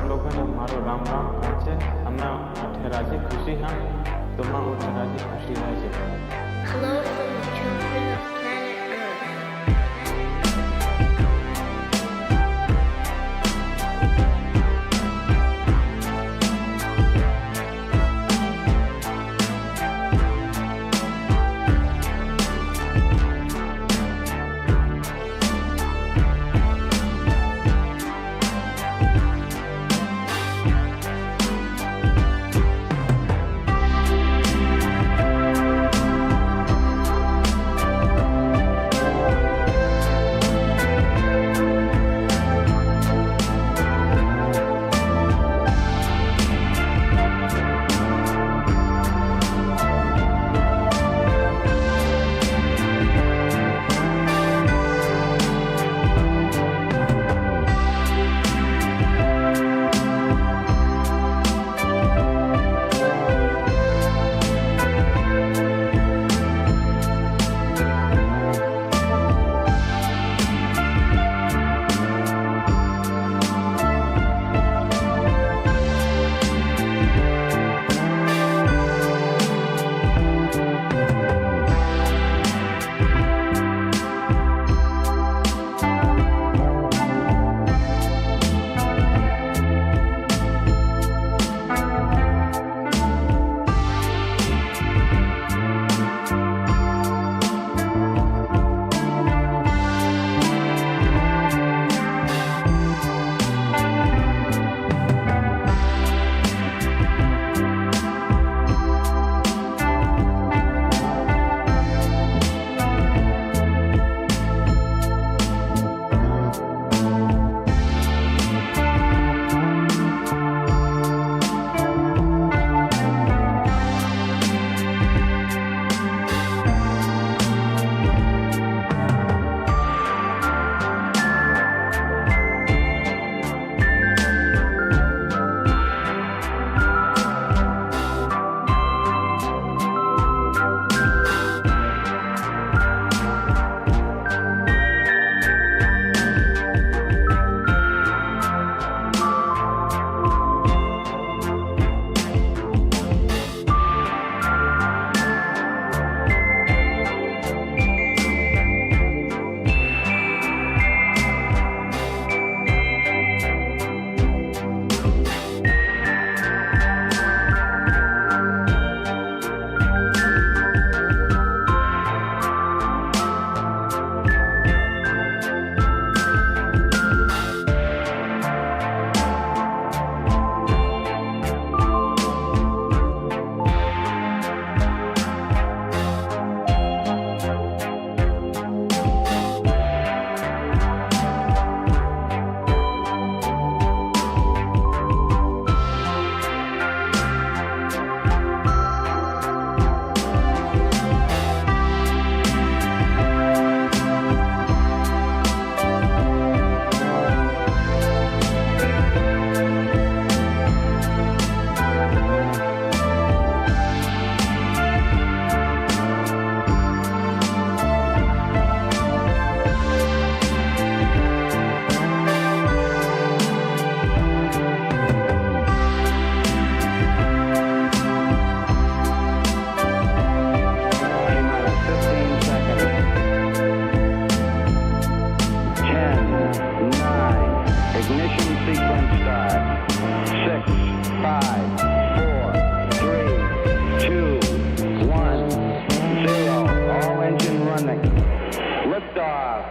લોકોને મારો રામ રામ કહે છે. અમે અઠેરાજી ખુશી હા તોમાં અઠેરાજી ખુશી રહે છે. Hello from the children of planet Earth.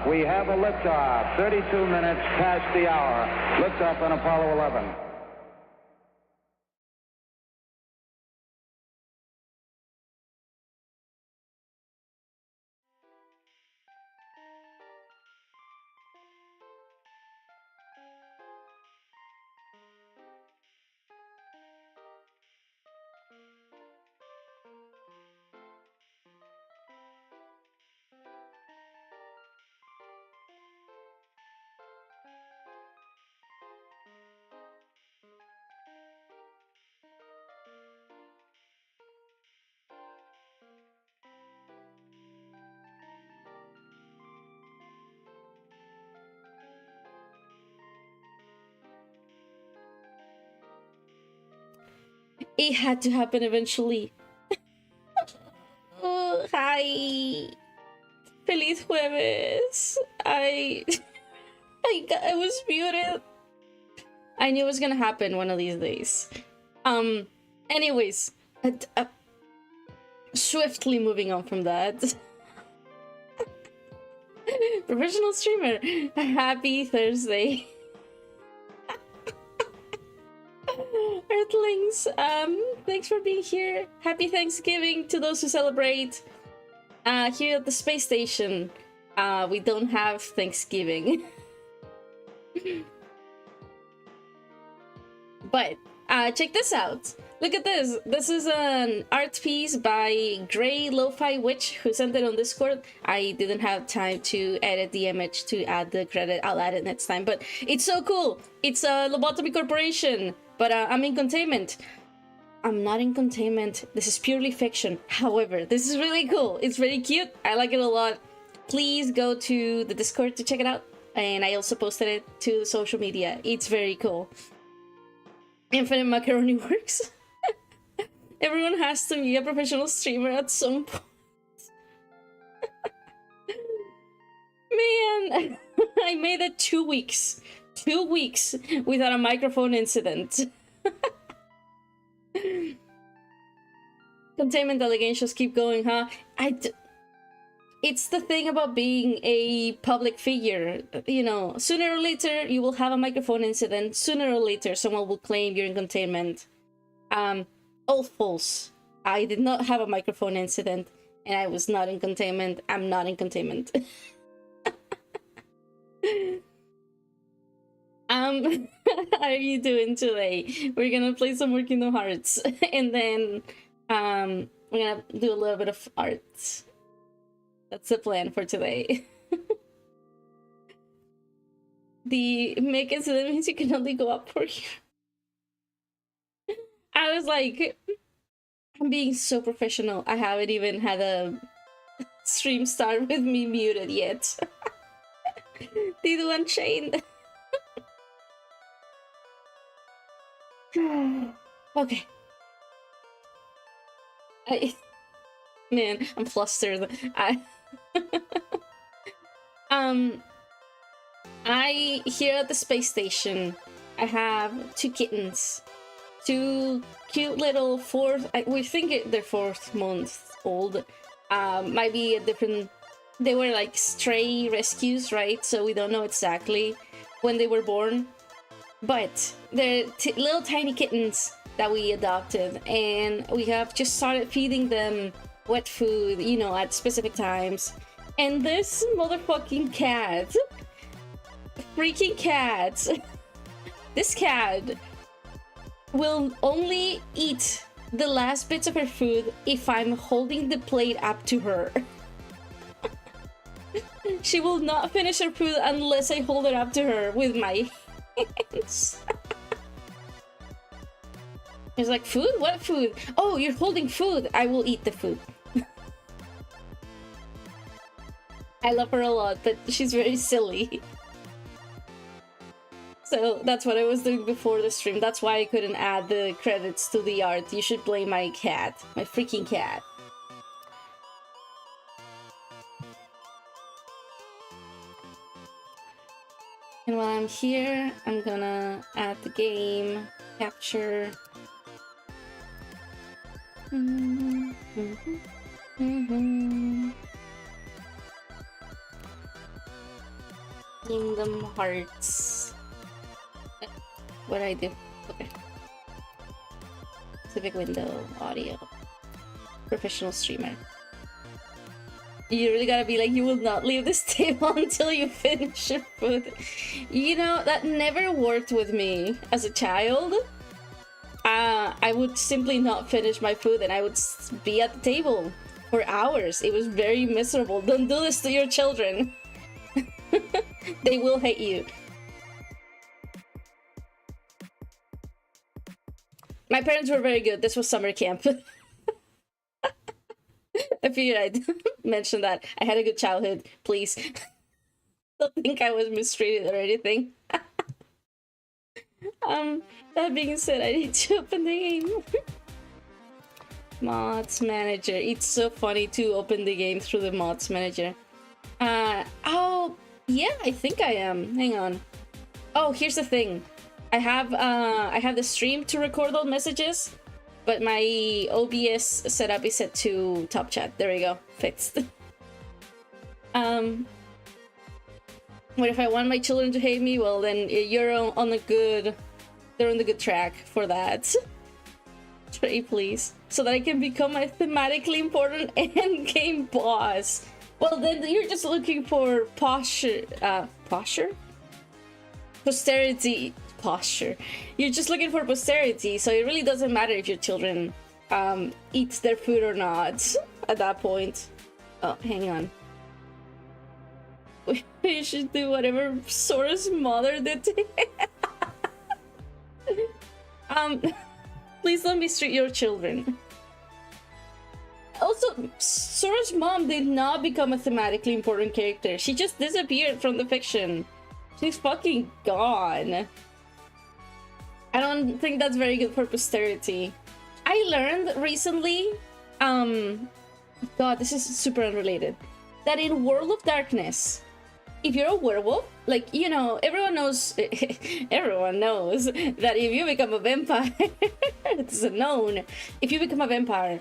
We have a liftoff, 32 minutes past the hour. Liftoff on Apollo 11. It had to happen eventually. Oh, hi. Feliz jueves. I was muted. I knew it was gonna happen one of these days. Anyways, swiftly moving on from that. Professional streamer, happy Thursday. Earthlings, thanks for being here. Happy Thanksgiving to those who celebrate. Here at the space station, we don't have Thanksgiving. But check this out. Look at this. This is an art piece by Grey Lo-Fi Witch, who sent it on Discord. I didn't have time to edit the image to add the credit. I'll add it next time. But it's so cool. It's a lobotomy corporation. But I'm in containment. I'm not in containment. This is purely fiction. However, this is really cool. It's very cute. I like it a lot. Please go to the Discord to check it out. And I also posted it to the social media. It's very cool. Infinite Macaroni works. Everyone has to be a professional streamer at some point. Man, I made it 2 weeks. 2 weeks without a microphone incident. Containment allegations keep going, huh? It's the thing about being a public figure. You know, sooner or later you will have a microphone incident. Sooner or later someone will claim you're in containment. All false. I did not have a microphone incident, and I was not in containment. I'm not in containment. How are you doing today? We're gonna play some more Kingdom Hearts, and then we're gonna do a little bit of art. That's the plan for today. The make incident means you can only go up for you. I was like, I'm being so professional. I haven't even had a stream start with me muted yet. Did Unchained. Okay. Man, I'm flustered. I here at the space station, I have 2 kittens. 2 cute little we think they're 4th month old. Might be a different. They were like stray rescues, right? So we don't know exactly when they were born. But they're little tiny kittens that we adopted, and we have just started feeding them wet food, you know, at specific times. And this motherfucking cat, freaking cat, this cat will only eat the last bits of her food if I'm holding the plate up to her. She will not finish her food unless I hold it up to her with my hands. It's like, food? What food? Oh, you're holding food. I will eat the food. I love her a lot, but she's very silly. So that's what I was doing before the stream. That's why I couldn't add the credits to the art. You should blame my cat. My freaking cat. And while I'm here, I'm gonna add the game, capture. Kingdom Hearts. What do I do? Okay. Specific window, audio. Professional streamer. You really gotta be like, you will not leave this table until you finish your food. You know, that never worked with me as a child. I would simply not finish my food and I would be at the table for hours. It was very miserable. Don't do this to your children. They will hate you. My parents were very good. This was summer camp. I figured I'd mention that. I had a good childhood, please. Don't think I was mistreated or anything. That being said, I need to open the game. Mods manager. It's so funny to open the game through the mods manager. Oh, yeah, I think I am. Hang on. Oh, here's the thing. I have the stream to record all messages, but my OBS setup is set to top chat. There we go. Fixed. But if I want my children to hate me, well then you're on the good, they're on the good track for that. Trey, please, so that I can become a thematically important end game boss. Well then you're just looking for posture, posterity, posture. You're just looking for posterity, so it really doesn't matter if your children eat their food or not at that point. Oh, hang on. You should do whatever Sora's mother did to him. Please don't mistreat your children. Also, Sora's mom did not become a thematically important character. She just disappeared from the fiction. She's fucking gone. I don't think that's very good for posterity. I learned recently, God, this is super unrelated, that in World of Darkness, if you're a werewolf, like, you know, everyone knows that if you become a vampire, it's known, if you become a vampire,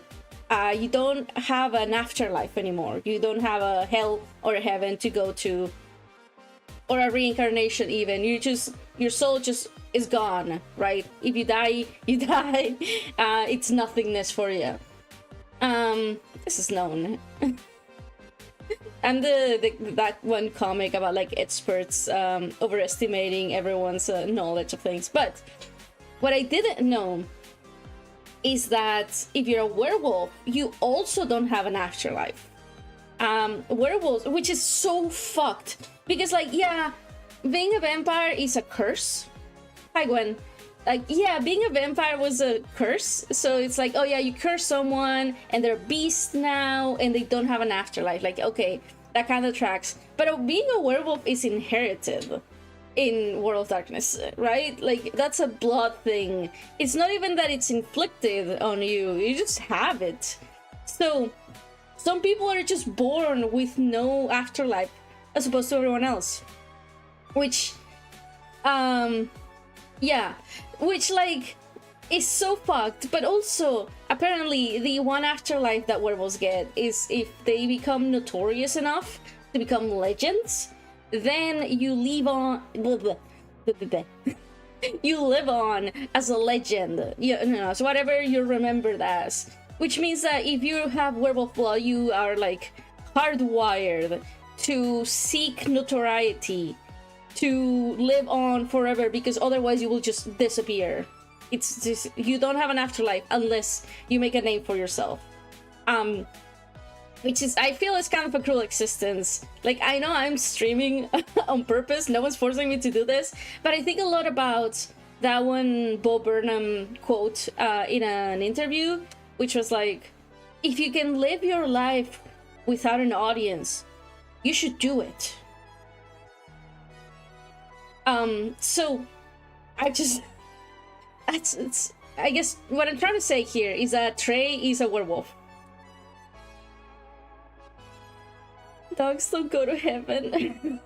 you don't have an afterlife anymore. You don't have a hell or a heaven to go to, or a reincarnation even. Your soul just is gone, right? If you die, you die. It's nothingness for you. This is known. And that one comic about like experts overestimating everyone's knowledge of things. But what I didn't know is that if you're a werewolf, you also don't have an afterlife. Werewolves, which is so fucked, because like, yeah, being a vampire is a curse. Hi Gwen. Like, yeah, being a vampire was a curse, so it's like, oh yeah, you curse someone and they're beasts now and they don't have an afterlife. Like, okay, that kind of tracks. But being a werewolf is inherited in World of Darkness, right? Like, that's a blood thing. It's not even that it's inflicted on you, you just have it. So some people are just born with no afterlife as opposed to everyone else, which yeah, which like is so fucked. But also apparently the one afterlife that werewolves get is if they become notorious enough to become legends, then you live on you live on as a legend, you know, so whatever you're remembered as, which means that if you have werewolf blood, you are like hardwired to seek notoriety, to live on forever, because otherwise you will just disappear. It's just, you don't have an afterlife unless you make a name for yourself. Which is, I feel, is kind of a cruel existence. Like, I know I'm streaming on purpose, no one's forcing me to do this, but I think a lot about that one Bo Burnham quote in an interview, which was like, if you can live your life without an audience, you should do it. So I just, I guess what I'm trying to say here is that Trey is a werewolf. Dogs don't go to heaven.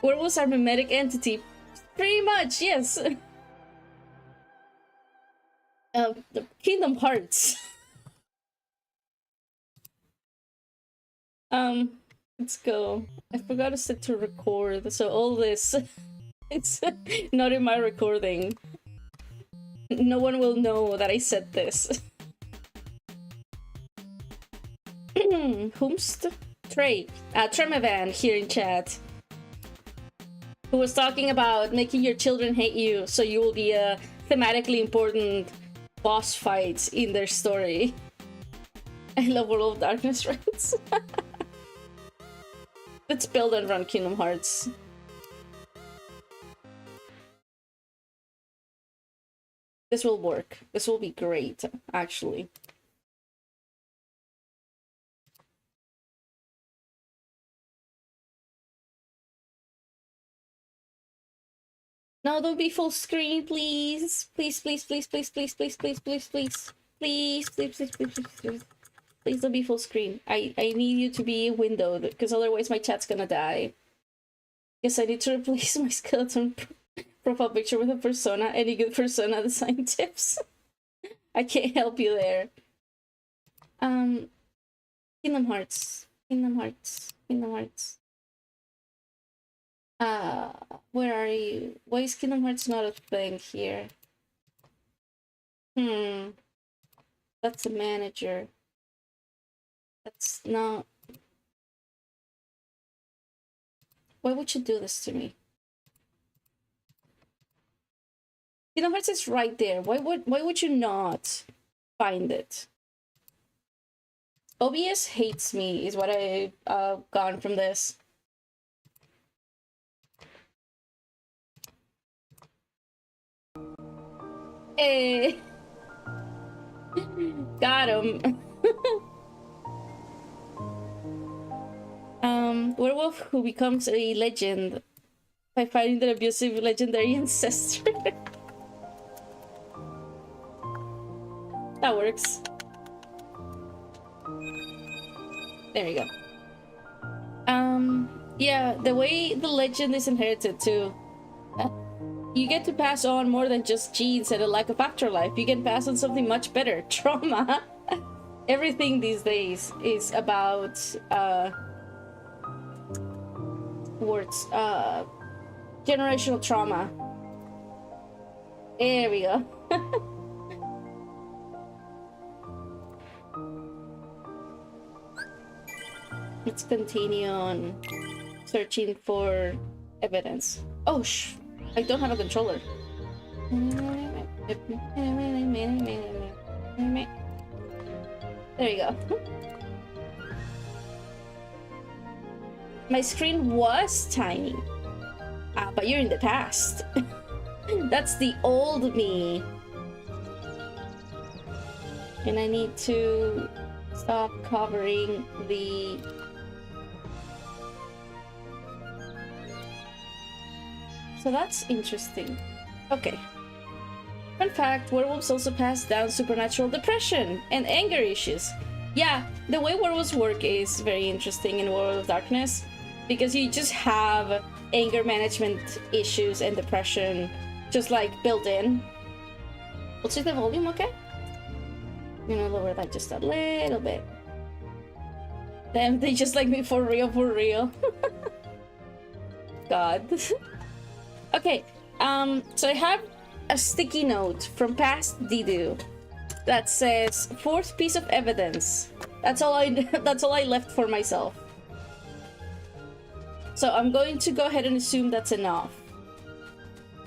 Werewolves are mimetic entity. Pretty much, yes. The Kingdom Hearts. Let's go. I forgot to set to record, so all this, it's not in my recording. No one will know that I said this. Whomst? Trey. Tremevan here in chat, who was talking about making your children hate you so you will be a thematically important boss fight in their story. I love World of Darkness rights. Let's build and run Kingdom Hearts. This will work. This will be great, actually. No, don't be full screen, please. Please, please, please, please, please, please, please, please, please. Please, please, please, please, please, please. Please don't be full screen. I need you to be windowed, because otherwise my chat's gonna die. Guess I need to replace my skeleton profile picture with a persona. Any good persona design tips? I can't help you there. Kingdom Hearts. Kingdom Hearts. Kingdom Hearts. Where are you? Why is Kingdom Hearts not a thing here? That's a manager. That's not... Why would you do this to me? Kingdom Hearts is right there. Why would you not find it? OBS hates me is what I gotten from this. Hey. Got him. Werewolf who becomes a legend by fighting the abusive legendary ancestor. That works. There we go. Yeah, the way the legend is inherited too. You get to pass on more than just genes and a lack of afterlife. You can pass on something much better. Trauma. Everything these days is about generational trauma. There we go. Let's continue on searching for evidence. Oh, I don't have a controller. There you go. My screen was tiny. But you're in the past. That's the old me. And I need to stop covering the... So that's interesting. Okay. Fun fact, werewolves also pass down supernatural depression and anger issues. Yeah, the way werewolves work is very interesting in World of Darkness, because you just have anger management issues and depression just like built in. Let's see the volume, okay? I'm gonna lower that just a little bit. Damn, they just like me for real, for real. God. Okay, so I have a sticky note from past Didu that says fourth piece of evidence. That's all I left for myself. So I'm going to go ahead and assume that's enough.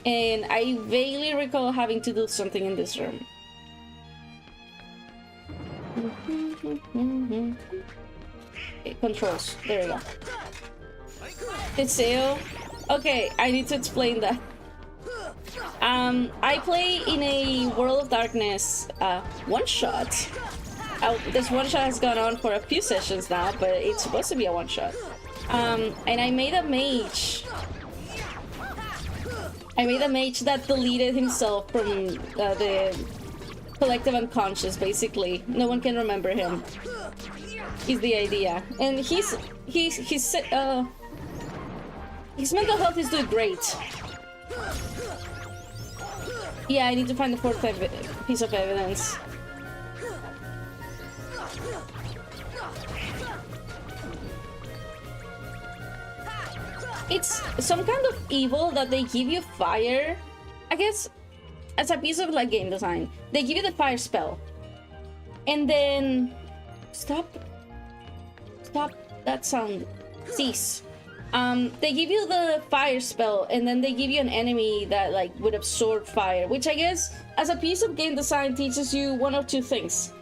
And I vaguely recall having to do something in this room. Okay, controls. There we go. It's Seo. Okay, I need to explain that. I play in a World of Darkness one-shot. This one-shot has gone on for a few sessions now, but it's supposed to be a one-shot. And I made a mage. That deleted himself from the collective unconscious, basically. No one can remember him. Is the idea. And his mental health is doing great. Yeah, I need to find the fourth piece of evidence. It's some kind of evil that they give you fire. I guess as a piece of like game design, they give you the fire spell, and then stop that sound. Cease. They give you the fire spell, and then they give you an enemy that like would absorb fire, which I guess as a piece of game design teaches you one of two things.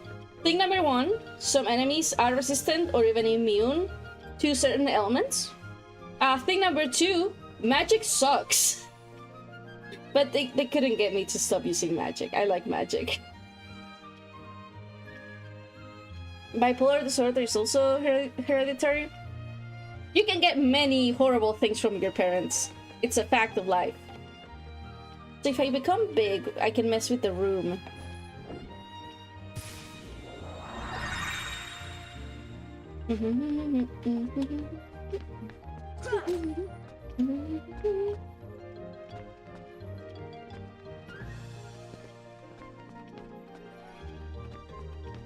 Thing number one, some enemies are resistant or even immune to certain elements. Thing number two, magic sucks. But they couldn't get me to stop using magic. I like magic. Bipolar disorder is also hereditary. You can get many horrible things from your parents. It's a fact of life. So if I become big, I can mess with the room.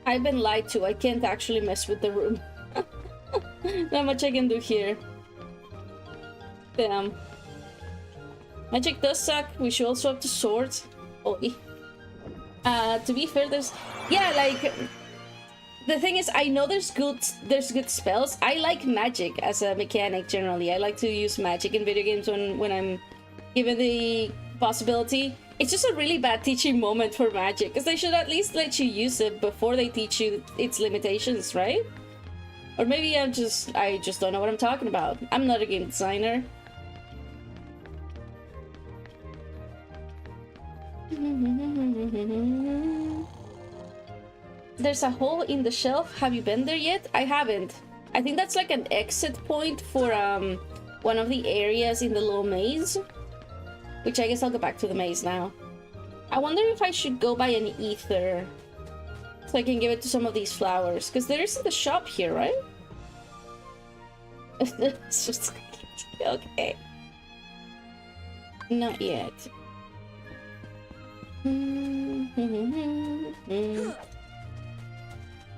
I've been lied to. I can't actually mess with the room. Not much I can do here. Damn. Magic does suck. We should also have to sort. Oh, to be fair, there's... Yeah, like... The thing is, I know there's good spells. I like magic as a mechanic generally. I like to use magic in video games when I'm given the possibility. It's just a really bad teaching moment for magic, because they should at least let you use it before they teach you its limitations, right? Or maybe I just don't know what I'm talking about. I'm not a game designer. There's a hole in the shelf. Have you been there yet? I haven't. I think that's like an exit point for one of the areas in the little maze. Which I guess I'll go back to the maze now. I wonder if I should go buy an ether so I can give it to some of these flowers. Because there isn't a shop here, right? It's just... Okay. Not yet.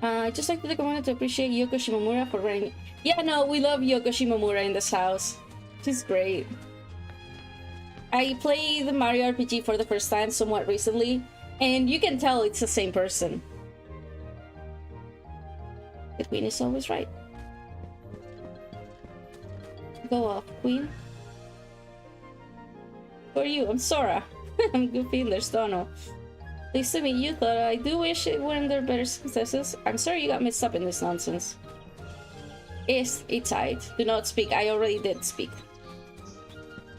I just like to take a moment to appreciate Yoko Shimomura for writing. Yeah, no, we love Yoko Shimomura in this house. She's great. I played the Mario RPG for the first time somewhat recently, and you can tell it's the same person. The queen is always right. Go off, queen. Who are you? I'm Sora. I'm Goofy and there's Dono. Pleased to meet you, though I do wish it weren't there better successes. I'm sorry you got mixed up in this nonsense. It's tight. Do not speak. I already did speak.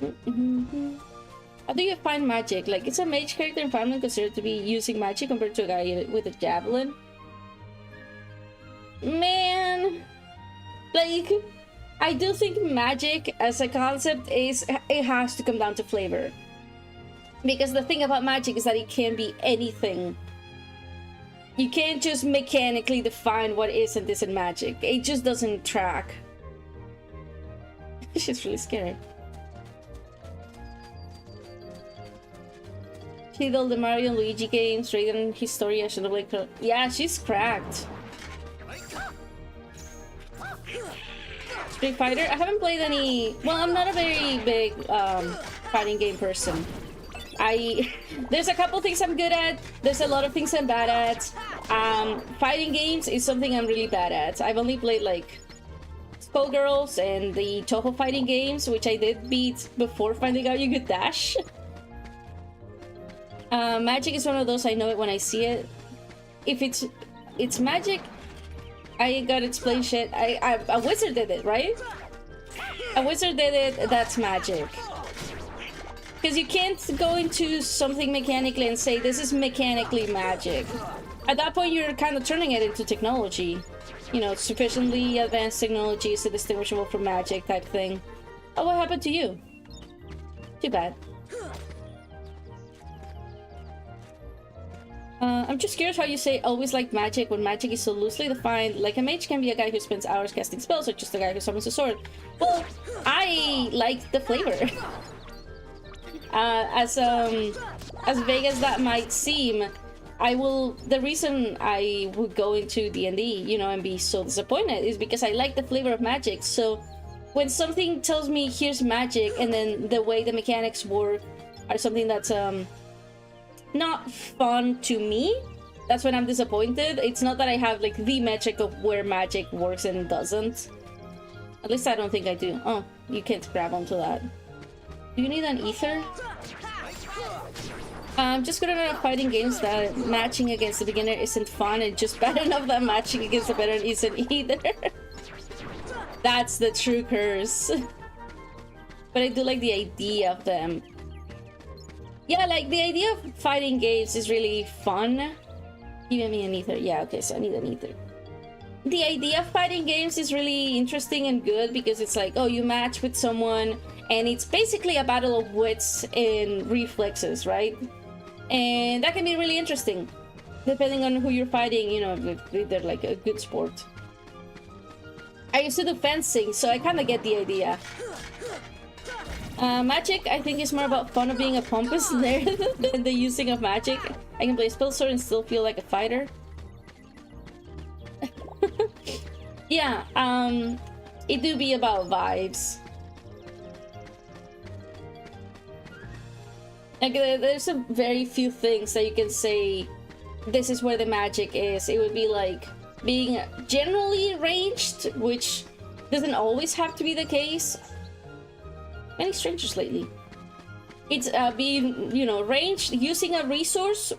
How do you find magic? Like, is a mage character in Final considered to be using magic compared to a guy with a javelin? Man, like, I do think magic as a concept it has to come down to flavor. Because the thing about magic is that it can be anything. You can't just mechanically define what is and isn't magic. It just doesn't track. She's really scary. She did all the Mario and Luigi games, Raiden, Historia, Xenoblade. Yeah, she's cracked. Street Fighter? I haven't played any... Well, I'm not a very big fighting game person. There's a couple things I'm good at. There's a lot of things I'm bad at. Fighting games is something I'm really bad at. I've only played like Skullgirls and the Toho fighting games, which I did beat before finding out you could dash. Magic is one of those I know it when I see it. If it's magic, I ain't gotta explain shit. A wizard did it, right? A wizard did it, that's magic. Because you can't go into something mechanically and say, this is mechanically magic. At that point, you're kind of turning it into technology. You know, sufficiently advanced technology is distinguishable from magic type thing. Oh, what happened to you? Too bad. I'm just curious how you say always like magic when magic is so loosely defined. Like a mage can be a guy who spends hours casting spells or just a guy who summons a sword. Well, I like the flavor. As vague as that might seem, the reason I would go into D&D, you know, and be so disappointed is because I like the flavor of magic. So when something tells me here's magic and then the way the mechanics work are something that's not fun to me, that's when I'm disappointed. It's not that I have like the metric of where magic works and doesn't. At least I don't think I do. Oh, you can't grab onto that. Do you need an ether? I'm just good enough fighting games that matching against the beginner isn't fun, and just bad enough that matching against the veteran isn't either. That's the true curse. But I do like the idea of them. Yeah, like the idea of fighting games is really fun. Give me an ether. Yeah, okay, so I need an ether. The idea of fighting games is really interesting and good because it's like, oh, you match with someone and it's basically a battle of wits and reflexes, right? And that can be really interesting, depending on who you're fighting, you know, if they're like a good sport. I used to do fencing, so I kind of get the idea. Magic, I think, is more about fun of being a pompous nerd than the using of magic. I can play spell sword and still feel like a fighter. Yeah, it do be about vibes. Like, there's a very few things that you can say, this is where the magic is. It would be like being generally ranged, which doesn't always have to be the case. Many strangers lately. It's being, you know, ranged, using a resource,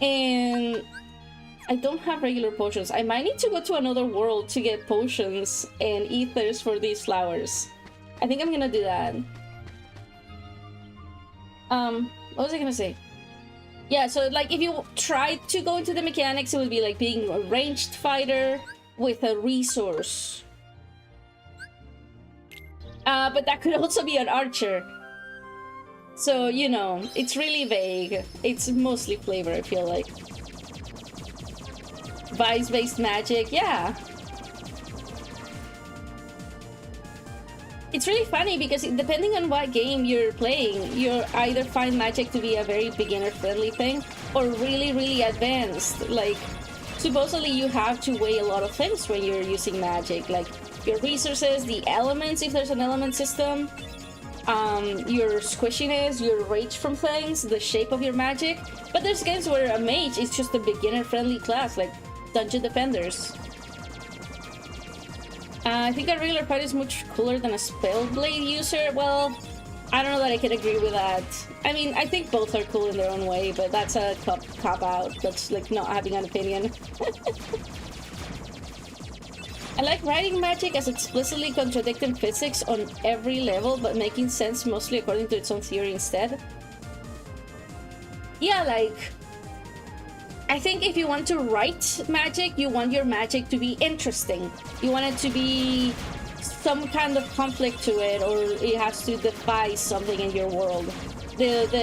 and I don't have regular potions. I might need to go to another world to get potions and ethers for these flowers. I think I'm gonna do that. What was I gonna say? Yeah, so like if you tried to go into the mechanics, it would be like being a ranged fighter with a resource. But that could also be an archer. So, you know, it's really vague. It's mostly flavor, I feel like. Vice-based magic, yeah. It's really funny because depending on what game you're playing, you either find magic to be a very beginner-friendly thing or really, really advanced. Like, supposedly you have to weigh a lot of things when you're using magic, like your resources, the elements, if there's an element system, your squishiness, your rage from things, the shape of your magic. But there's games where a mage is just a beginner-friendly class, like Dungeon Defenders. I think a regular fighter is much cooler than a Spellblade user. Well, I don't know that I can agree with that. I mean, I think both are cool in their own way, but that's a cop-out. That's like not having an opinion. I like writing magic as explicitly contradicting physics on every level, but making sense mostly according to its own theory instead. Yeah, like, I think if you want to write magic, you want your magic to be interesting. You want it to be some kind of conflict to it, or it has to defy something in your world. The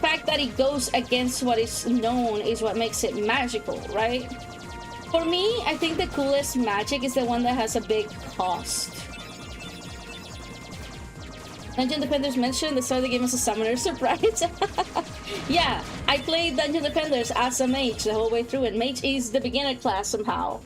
fact that it goes against what is known is what makes it magical, right? For me, I think the coolest magic is the one that has a big cost. Dungeon Defenders mentioned the start of the game as a summoner surprise. Yeah, I played Dungeon Defenders as a mage the whole way through, and mage is the beginner class somehow.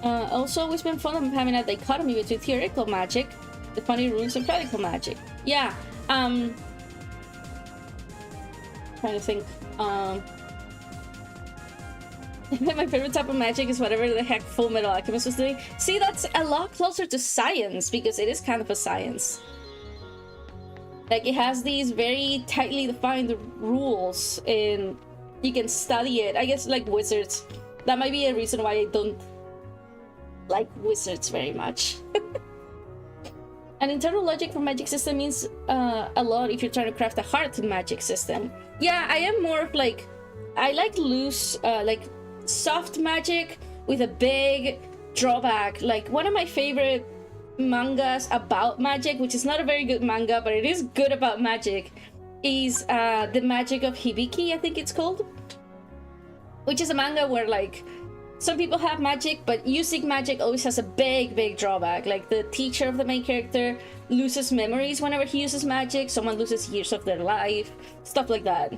Also, it's been fun having a dichotomy between theoretical magic, the funny rules, and practical magic. Yeah, trying to think. My favorite type of magic is whatever the heck Full Metal Alchemist was doing. See, that's a lot closer to science, because it is kind of a science. Like, it has these very tightly defined rules, and you can study it. I guess, like wizards. That might be a reason why I don't like wizards very much. An internal logic for magic system means a lot if you're trying to craft a hard magic system. Yeah, I am more of like, I like loose, like soft magic with a big drawback. Like, one of my favorite mangas about magic, which is not a very good manga, but it is good about magic, is The Magic of Hibiki, I think it's called. Which is a manga where, like, some people have magic, but using magic always has a big drawback. Like, the teacher of the main character loses memories whenever he uses magic, someone loses years of their life, stuff like that.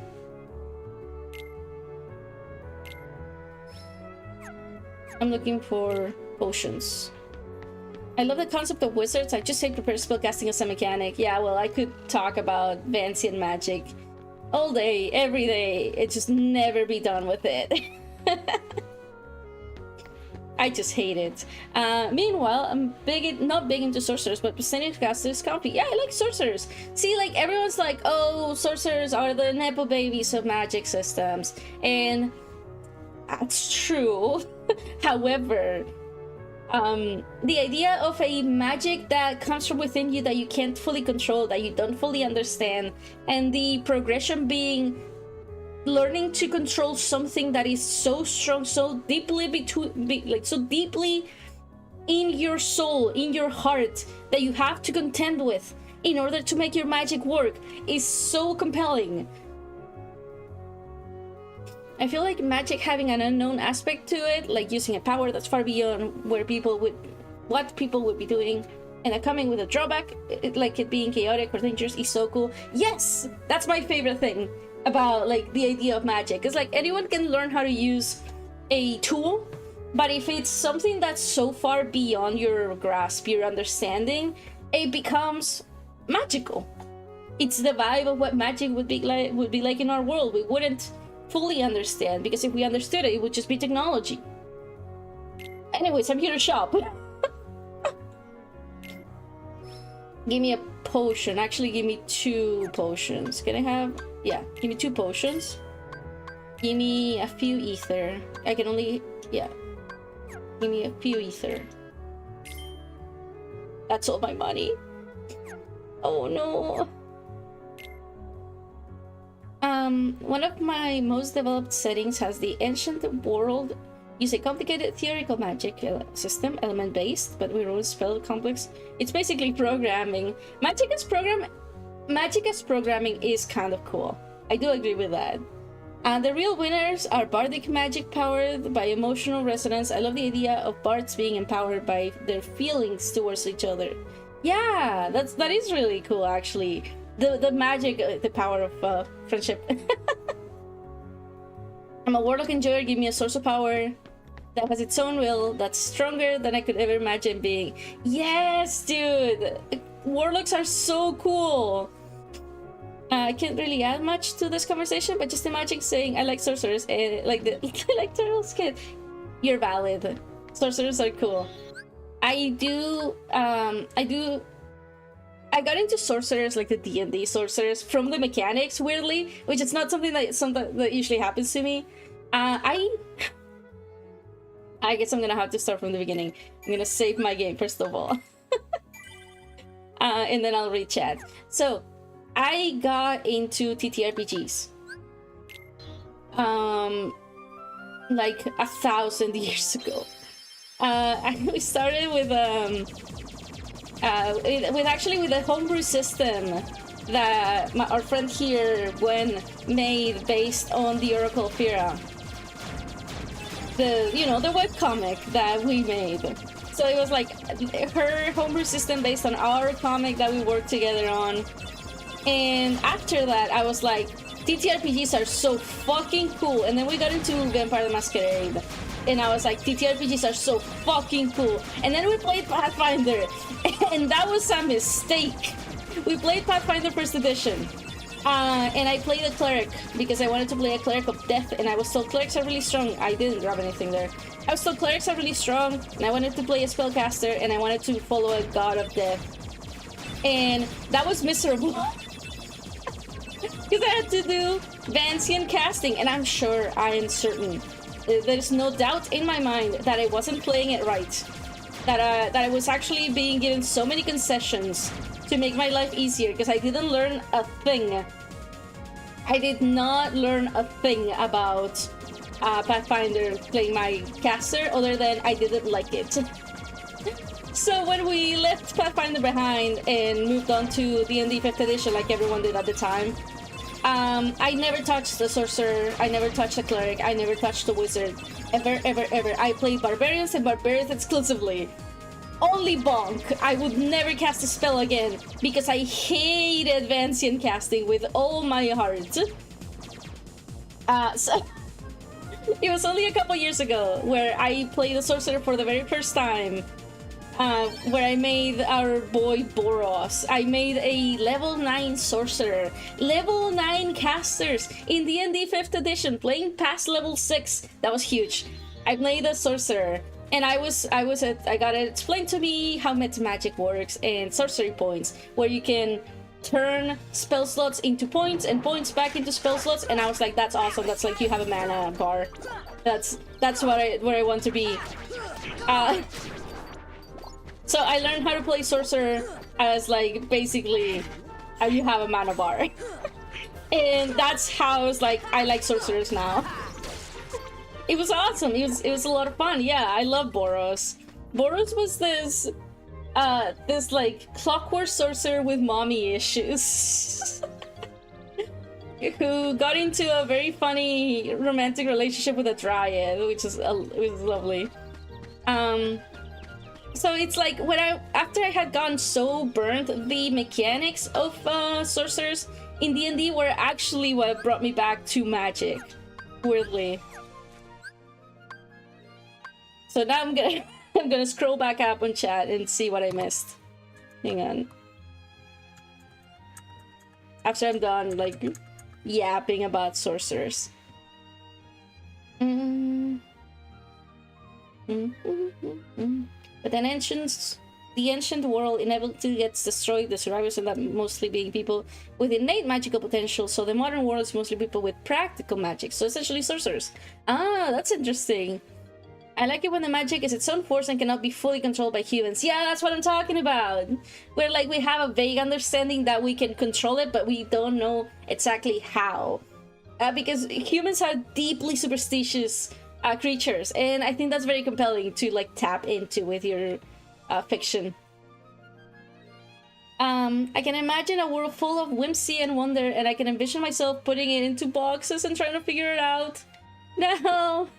I'm looking for potions. I love the concept of wizards. I just say prepare spellcasting as a mechanic. Yeah, well, I could talk about Vancian magic all day, every day. It just never be done with it. I just hate it. Meanwhile, I'm not big into sorcerers, but percentage caster is comfy. Yeah, I like sorcerers. See, like, everyone's like, oh, sorcerers are the nepo babies of magic systems. And that's true. However, the idea of a magic that comes from within you that you can't fully control, that you don't fully understand, and the progression being learning to control something that is so strong, so deeply so deeply in your soul, in your heart, that you have to contend with in order to make your magic work is so compelling. I feel like magic having an unknown aspect to it, like using a power that's far beyond what people would be doing, and then coming with a drawback, like it being chaotic or dangerous, is so cool. Yes, that's my favorite thing about like the idea of magic. It's like anyone can learn how to use a tool, but if it's something that's so far beyond your grasp, your understanding, it becomes magical. It's the vibe of what magic would be like in our world. We wouldn't fully understand, because if we understood it, it would just be technology. Anyways, I'm here to shop. Give me a potion. Actually, give me 2 potions. Can I have... Yeah, give me 2 potions. Give me a few ether. I can only... Yeah. Give me a few ether. That's all my money. Oh no. One of my most developed settings has the ancient world use a complicated theoretical magic system, element-based, but we roll spell complex. It's basically programming. Magic as programming is kind of cool. I do agree with that. And the real winners are bardic magic powered by emotional resonance. I love the idea of bards being empowered by their feelings towards each other. Yeah, that is really cool, actually. The magic, the power of friendship. I'm a warlock enjoyer. Give me a source of power that has its own will, that's stronger than I could ever imagine being. Yes, dude! Warlocks are so cool! I can't really add much to this conversation, but just imagine saying I like sorcerers and like I like turtle skin. You're valid. Sorcerers are cool. I got into sorcerers, like the D&D sorcerers, from the mechanics, weirdly, which is not something that usually happens to me. I guess I'm gonna have to start from the beginning. I'm gonna save my game first of all. And then I'll read chat. So, I got into TTRPGs. Like 1,000 years ago. We started with a homebrew system that our friend here, Gwen, made based on the Oracle of Fira. The webcomic that we made. So it was like her homebrew system based on our comic that we worked together on. And after that, I was like, TTRPGs are so fucking cool. And then we got into Vampire the Masquerade. And I was like, TTRPGs are so fucking cool. And then we played Pathfinder. And that was a mistake. We played Pathfinder First Edition. And I played a cleric because I wanted to play a cleric of death. And I was told clerics are really strong. I didn't grab anything there. I was told clerics are really strong. And I wanted to play a spellcaster. And I wanted to follow a god of death. And that was miserable. Because I had to do Vancian casting. And I'm sure, I am certain, there's no doubt in my mind that I wasn't playing it right. That I was actually being given so many concessions to make my life easier, because I didn't learn a thing. I did not learn a thing about Pathfinder playing my caster, other than I didn't like it. So when we left Pathfinder behind and moved on to D&D 5th edition, like everyone did at the time, I never touched the sorcerer, I never touched the cleric, I never touched the wizard. Ever, ever, ever. I played barbarians and barbarians exclusively. Only bonk. I would never cast a spell again because I hated Vancian casting with all my heart. So it was only a couple years ago where I played a sorcerer for the very first time. Where I made our boy Boros. I made a level 9 sorcerer, level 9 casters in D&D 5th edition, playing past level 6. That was huge. I played a sorcerer, and I got it explained to me how meta magic works and sorcery points, where you can turn spell slots into points and points back into spell slots. And I was like, that's awesome. That's like you have a mana bar. That's where I want to be. So I learned how to play sorcerer as like basically you have a mana bar. And that's how I was like, I like sorcerers now. It was awesome. It was a lot of fun. Yeah, I love Boros. Boros was this this like clockwork sorcerer with mommy issues. Who got into a very funny romantic relationship with a dryad, which is it was lovely. So it's like after I had gotten so burnt, the mechanics of sorcerers in D&D were actually what brought me back to Magic, weirdly. So now I'm gonna scroll back up on chat and see what I missed. Hang on. After I'm done, like, yapping about sorcerers. But then the ancient world inevitably gets destroyed, the survivors end up mostly being people with innate magical potential, so the modern world is mostly people with practical magic, so essentially sorcerers. Ah, that's interesting. I like it when the magic is its own force and cannot be fully controlled by humans. Yeah, that's what I'm talking about. Where like we have a vague understanding that we can control it, but we don't know exactly how. Because humans are deeply superstitious creatures, and I think that's very compelling to like tap into with your fiction. I can imagine a world full of whimsy and wonder, and I can envision myself putting it into boxes and trying to figure it out. No!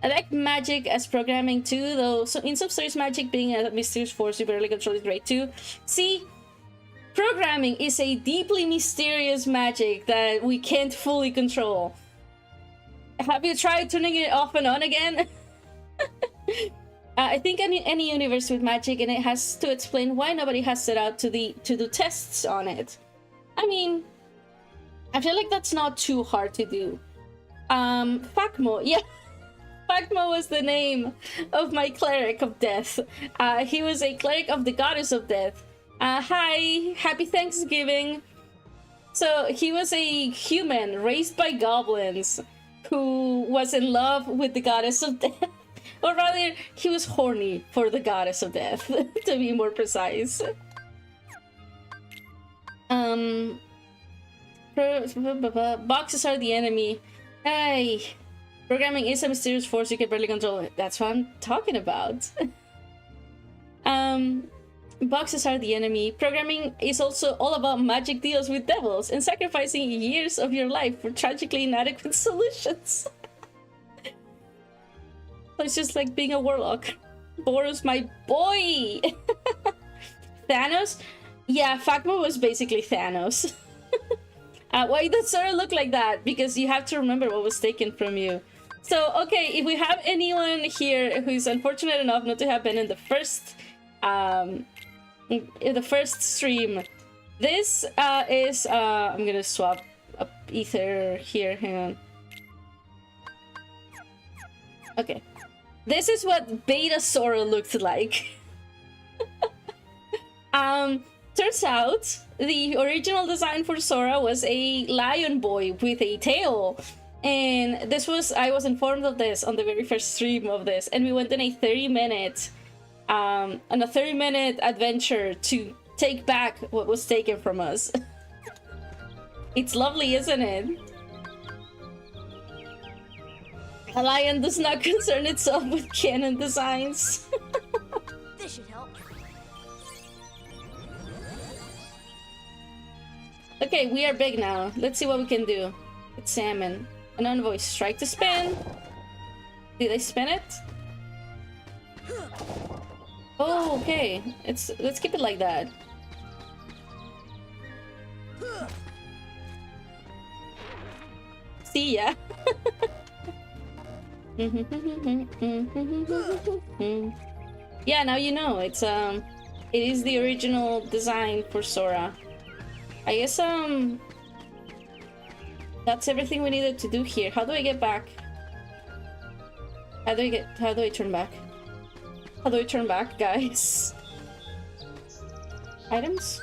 I like magic as programming too, though so in some stories magic being a mysterious force you barely control is great too. See, programming is a deeply mysterious magic that we can't fully control. Have you tried turning it off and on again? I think any universe with magic and it has to explain why nobody has set out to do tests on it. I mean, I feel like that's not too hard to do. Fakmo, yeah. Fakmo was the name of my cleric of death. He was a cleric of the goddess of death. Hi, happy Thanksgiving. So he was a human raised by goblins who was in love with the goddess of death. Or rather, he was horny for the goddess of death, to be more precise. Boxes are the enemy. Ay. Programming is a mysterious force you can barely control. That's what I'm talking about. Boxes are the enemy. Programming is also all about magic deals with devils and sacrificing years of your life for tragically inadequate solutions. So it's just like being a warlock. Boros, my boy! Thanos? Yeah, Fakmo was basically Thanos. Why does Sora look like that? Because you have to remember what was taken from you. So, okay, if we have anyone here who's unfortunate enough not to have been in the first stream, this is I'm gonna swap up ether here. Hang on. Okay, this is what Beta Sora looked like. Turns out the original design for Sora was a lion boy with a tail. And this was, I was informed of this on the very first stream of this, and we went on a 30-minute adventure to take back what was taken from us. It's lovely, isn't it? A lion does not concern itself with canon designs. This should help. Okay, we are big now. Let's see what we can do. It's salmon. Unknown voice. Strike to spin. Did I spin it? Oh, okay. Let's keep it like that. See ya. Yeah, now you know. It is the original design for Sora. I guess that's everything we needed to do here. How do I get back? How do I turn back? How do I turn back, guys? Items?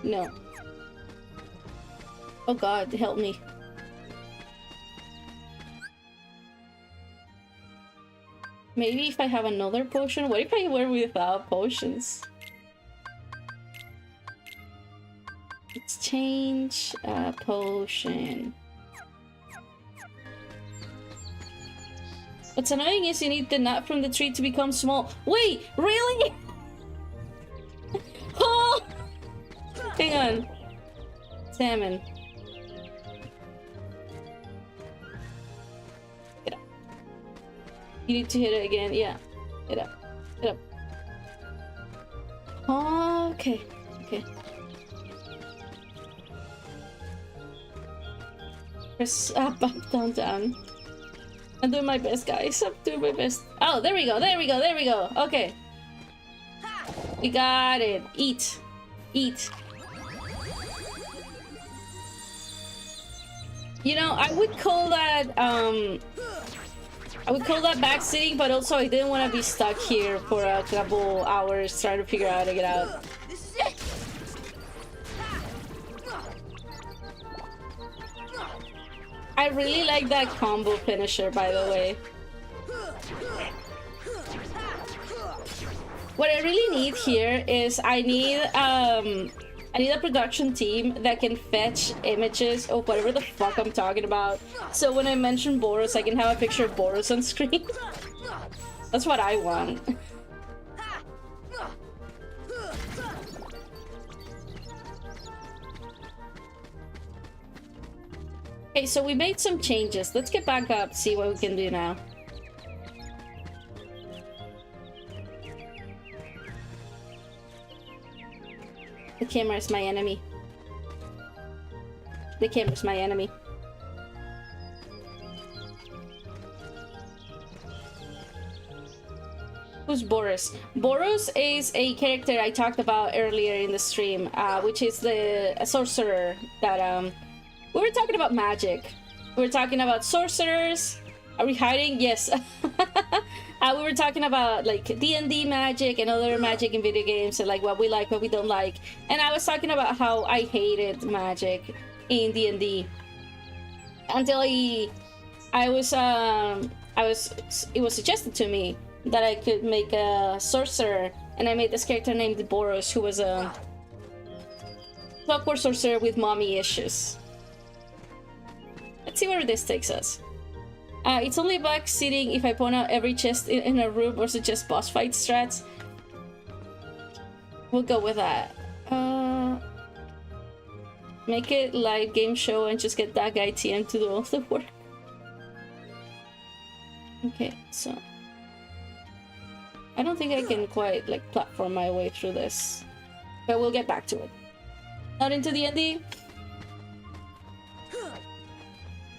No. Oh god, help me. Maybe if I have another potion? What if I were without potions? Exchange potion. What's annoying is you need the nut from the tree to become small. Wait, really? Oh! Hang on. Salmon. Get up. You need to hit it again. Yeah. Hit up. Hit up. Oh, okay. Okay. Press up, up, down, down. I'm doing my best, guys. I'm doing my best. Oh, there we go. There we go. There we go. Okay. We got it. Eat. Eat. You know, I would call that backseating, but also I didn't want to be stuck here for a couple hours trying to figure out how to get out. I really like that combo finisher, by the way. What I really need here is I need a production team that can fetch images of whatever the fuck I'm talking about. So when I mention Boros, I can have a picture of Boros on screen. That's what I want. Okay, so we made some changes. Let's get back up, see what we can do now. The camera is my enemy. The camera is my enemy. Who's Boros? Boros is a character I talked about earlier in the stream, which is the sorcerer that we were talking about magic. We were talking about sorcerers. Are we hiding? Yes. We were talking about like D&D magic and other magic in video games and like what we like, what we don't like. And I was talking about how I hated magic in D&D until it was suggested to me that I could make a sorcerer, and I made this character named Boros, who was a clockwork sorcerer with mommy issues. Let's see where this takes us. It's only backseating if I point out every chest in a room or suggest boss fight strats. We'll go with that. Make it live game show and just get that guy TM to do all the work. Okay, so I don't think I can quite like platform my way through this, but we'll get back to it. Not into D&D.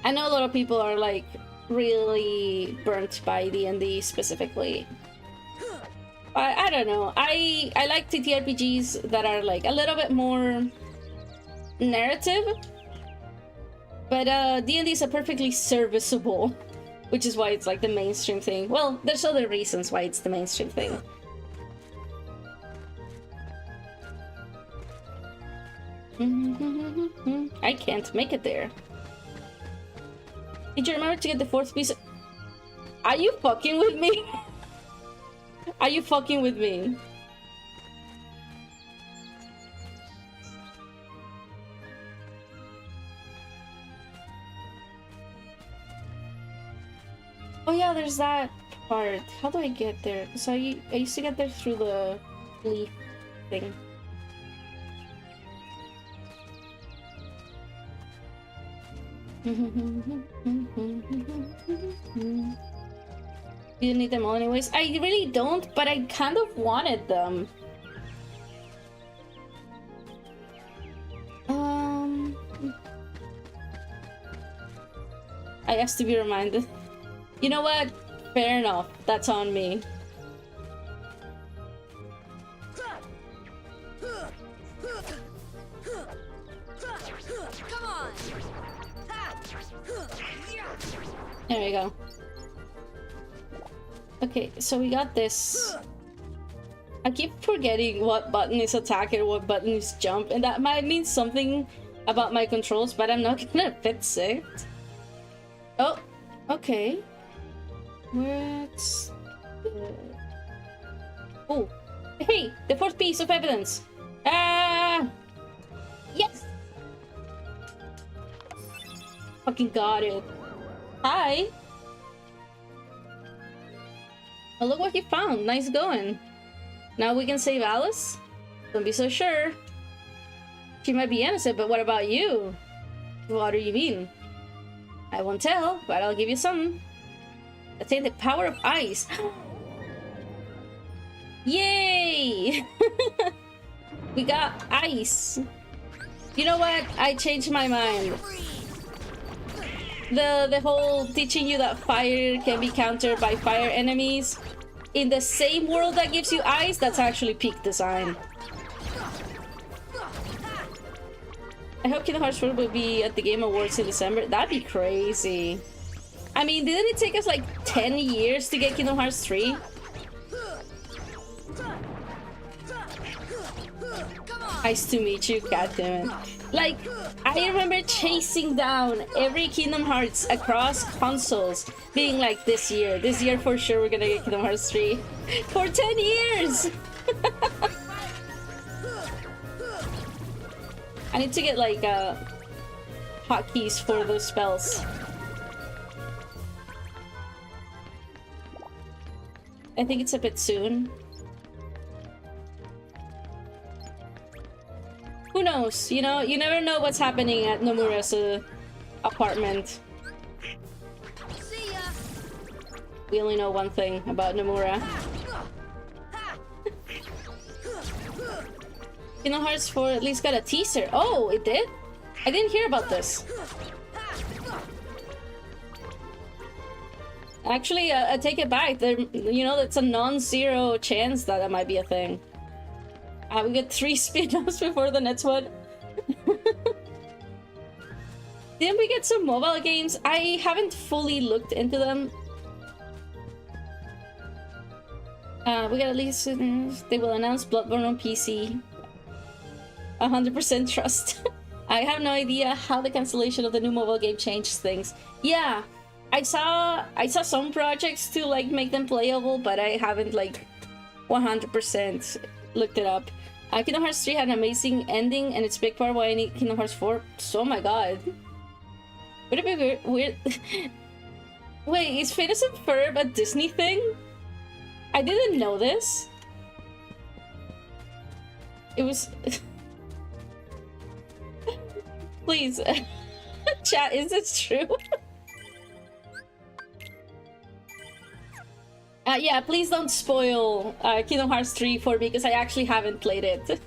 I know a lot of people are like really burnt by D&D specifically. I don't know. I like TTRPGs that are like a little bit more narrative, but D&D is a perfectly serviceable, which is why it's like the mainstream thing. Well, there's other reasons why it's the mainstream thing. I can't make it there. Did you remember to get the fourth piece? Are you fucking with me? Are you fucking with me? Oh yeah, there's that part. How do I get there? Because I used to get there through the leaf thing. You didn't need them all anyways. I really don't, but I kind of wanted them. I asked to be reminded. You know what? Fair enough. That's on me. Come on. There we go. Okay, so we got this. I keep forgetting what button is attack and what button is jump, and that might mean something about my controls, but I'm not gonna fix it. Oh, okay. What's oh, hey, the fourth piece of evidence. Ah! Yes! Fucking got it. Hi! Oh, look what you found. Nice going. Now we can save Alice? Don't be so sure. She might be innocent, but what about you? What do you mean? I won't tell, but I'll give you some. Attain the power of ice. Yay! We got ice. You know what? I changed my mind. The whole teaching you that fire can be countered by fire enemies in the same world that gives you ice, that's actually peak design. I hope Kingdom Hearts 4 will be at the Game Awards in December. That'd be crazy. I mean, didn't it take us like 10 years to get Kingdom Hearts 3? Nice to meet you, goddammit. Like, I remember chasing down every Kingdom Hearts across consoles, being like, this year for sure we're gonna get Kingdom Hearts 3. For 10 years! I need to get like hotkeys for those spells. I think it's a bit soon. Who knows? You know, you never know what's happening at Nomura's apartment. See ya. We only know one thing about Nomura. Kingdom Hearts 4 at least got a teaser. Oh, it did? I didn't hear about this. Actually, I take it back. There, you know, it's a non-zero chance that might be a thing. We get 3 spin-offs before the next one. Didn't we get some mobile games? I haven't fully looked into them. We got at least... they will announce Bloodborne on PC. 100% trust. I have no idea how the cancellation of the new mobile game changes things. Yeah, I saw some projects to like make them playable, but I haven't like 100% looked it up. Kingdom Hearts 3 had an amazing ending, and it's big part why I need Kingdom Hearts 4. So, oh my god. Would it be weird? Wait, is Phineas and Ferb a Disney thing? I didn't know this. It was... Please. Chat, is this true? Yeah, please don't spoil Kingdom Hearts 3 for me, because I actually haven't played it.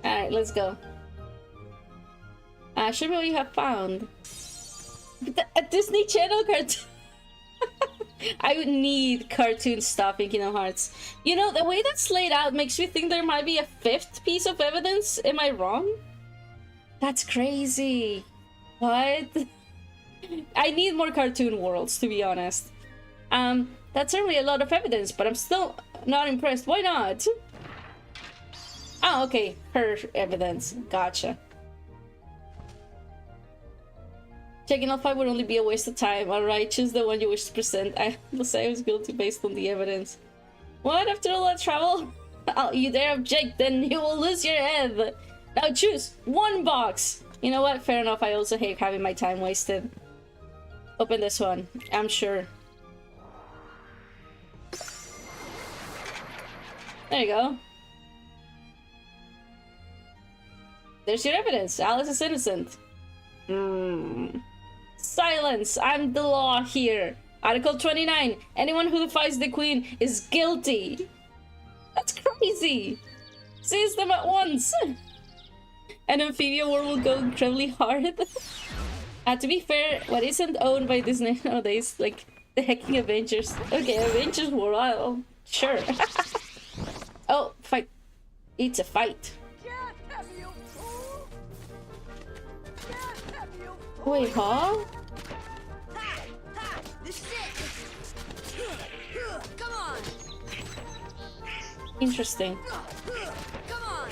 Alright, let's go. Show me what you have found. A Disney Channel cartoon. I would need cartoon stuff in Kingdom Hearts. You know, the way that's laid out makes me think there might be a 5th piece of evidence. Am I wrong? That's crazy. What? I need more cartoon worlds, to be honest. That's certainly a lot of evidence, but I'm still not impressed. Why not? Oh, okay. Her evidence. Gotcha. Checking all 5 would only be a waste of time. Alright, choose the one you wish to present. I will say I was guilty based on the evidence. What? After all that travel? Oh, you dare object, then you will lose your head. Now choose one box. You know what? Fair enough. I also hate having my time wasted. Open this one. I'm sure. There you go. There's your evidence. Alice is innocent. Silence! I'm the law here. Article 29. Anyone who defies the queen is guilty. That's crazy. Seize them at once. An amphibian war will go incredibly hard. To be fair, what isn't owned by Disney nowadays, like the hecking Avengers. Okay, Avengers war. Oh, sure. Oh, fight. It's a fight. Wait, huh? Come on. Interesting. Come on.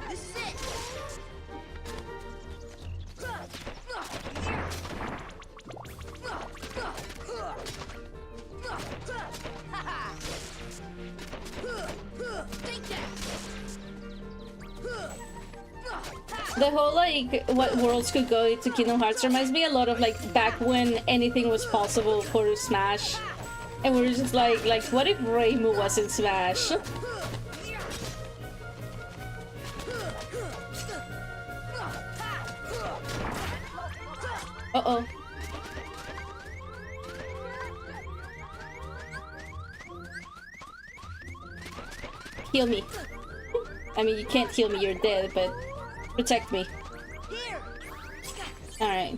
This is it. The whole like what worlds could go to Kingdom Hearts reminds me a lot of like back when anything was possible for Smash, and we're just like what if Reimu was in Smash? Uh-oh. Heal me. I mean, you can't heal me, you're dead, but protect me. Alright.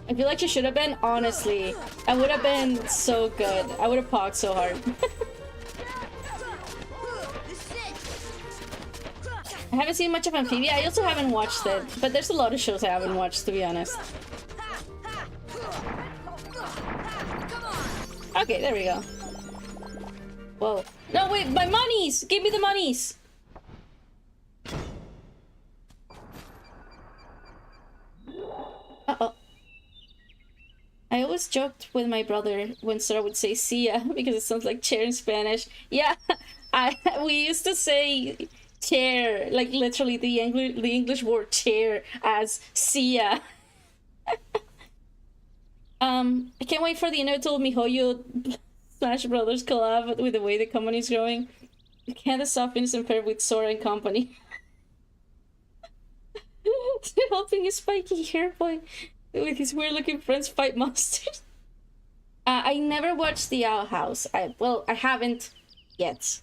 I feel like she should have been, honestly. I would have been so good. I would have pogged so hard. I haven't seen much of Amphibia. I also haven't watched it, but there's a lot of shows I haven't watched, to be honest. Okay, there we go. Whoa. No, wait, my monies! Give me the monies! Uh-oh. I always joked with my brother when Sarah would say "see ya" because it sounds like chair in Spanish. Yeah, we used to say chair, like literally the English word chair as "see ya." I can't wait for the inevitable MiHoYo Smash Brothers collab with the way the company is growing. You can't stop innocent pair with Sora and company. Helping his spiky hair boy with his weird-looking friends fight monsters. I never watched The Owl House. I haven't yet.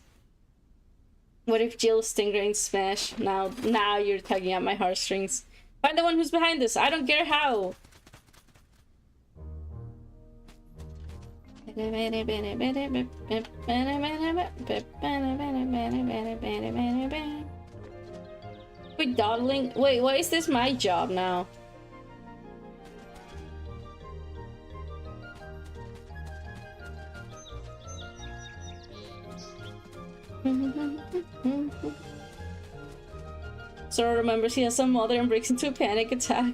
What if Jill Stinger in Smash? Now you're tugging at my heartstrings. Find the one who's behind this. I don't care how. Wait, dawdling? Wait, why is this my job now? Sora remembers he has some mother and breaks into a panic attack.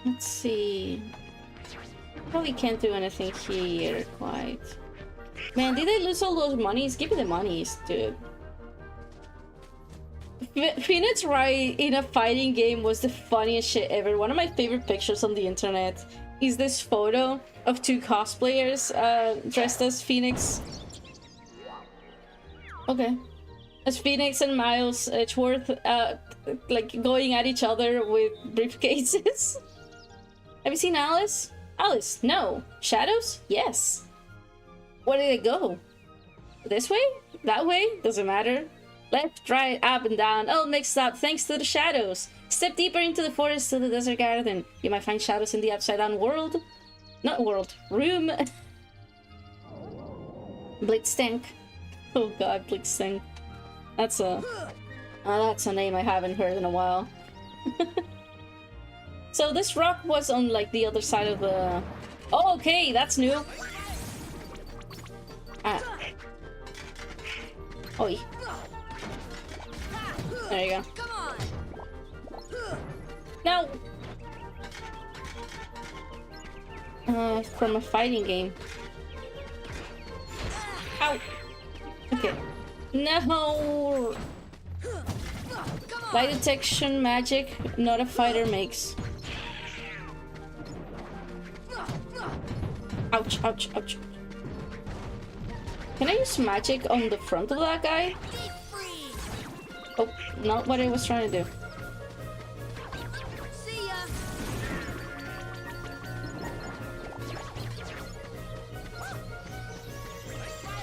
Let's see. Probably can't do anything here quite. Man, did they lose all those monies? Give me the monies, dude. Phoenix Wright in a fighting game was the funniest shit ever. One of my favorite pictures on the internet is this photo of two cosplayers dressed as Phoenix. Okay. As Phoenix and Miles Edgeworth like going at each other with briefcases. Have you seen Alice? Alice, no. Shadows? Yes. Where did they go? This way? That way? Doesn't matter. Left, right, up, and down. All mixed up thanks to the shadows. Step deeper into the forest to the desert garden. You might find shadows in the upside down world. Not world. Room. Blitzstank. Oh god, Blitzstank. That's a name I haven't heard in a while. So this rock was on like the other side of the... Oh, okay, that's new. Ah. Oi. There you go. No! From a fighting game. Ow! Okay. No! Light detection magic, not a fighter makes. Ouch, ouch, ouch. Can I use magic on the front of that guy? Oh, not what I was trying to do. See ya.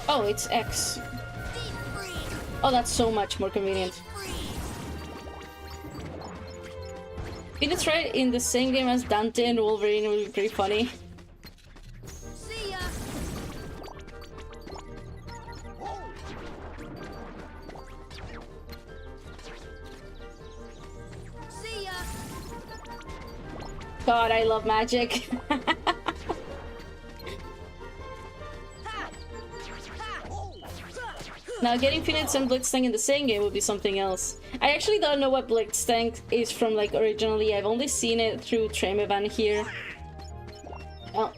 Oh, it's X. Oh, that's so much more convenient. Phoenix Wright in the same game as Dante and Wolverine would be pretty funny. See ya. See ya. God, I love magic. Now, getting Phoenix and Blitztank in the same game would be something else. I actually don't know what Blitztank is from, like, originally. I've only seen it through Tremevan here. Oh,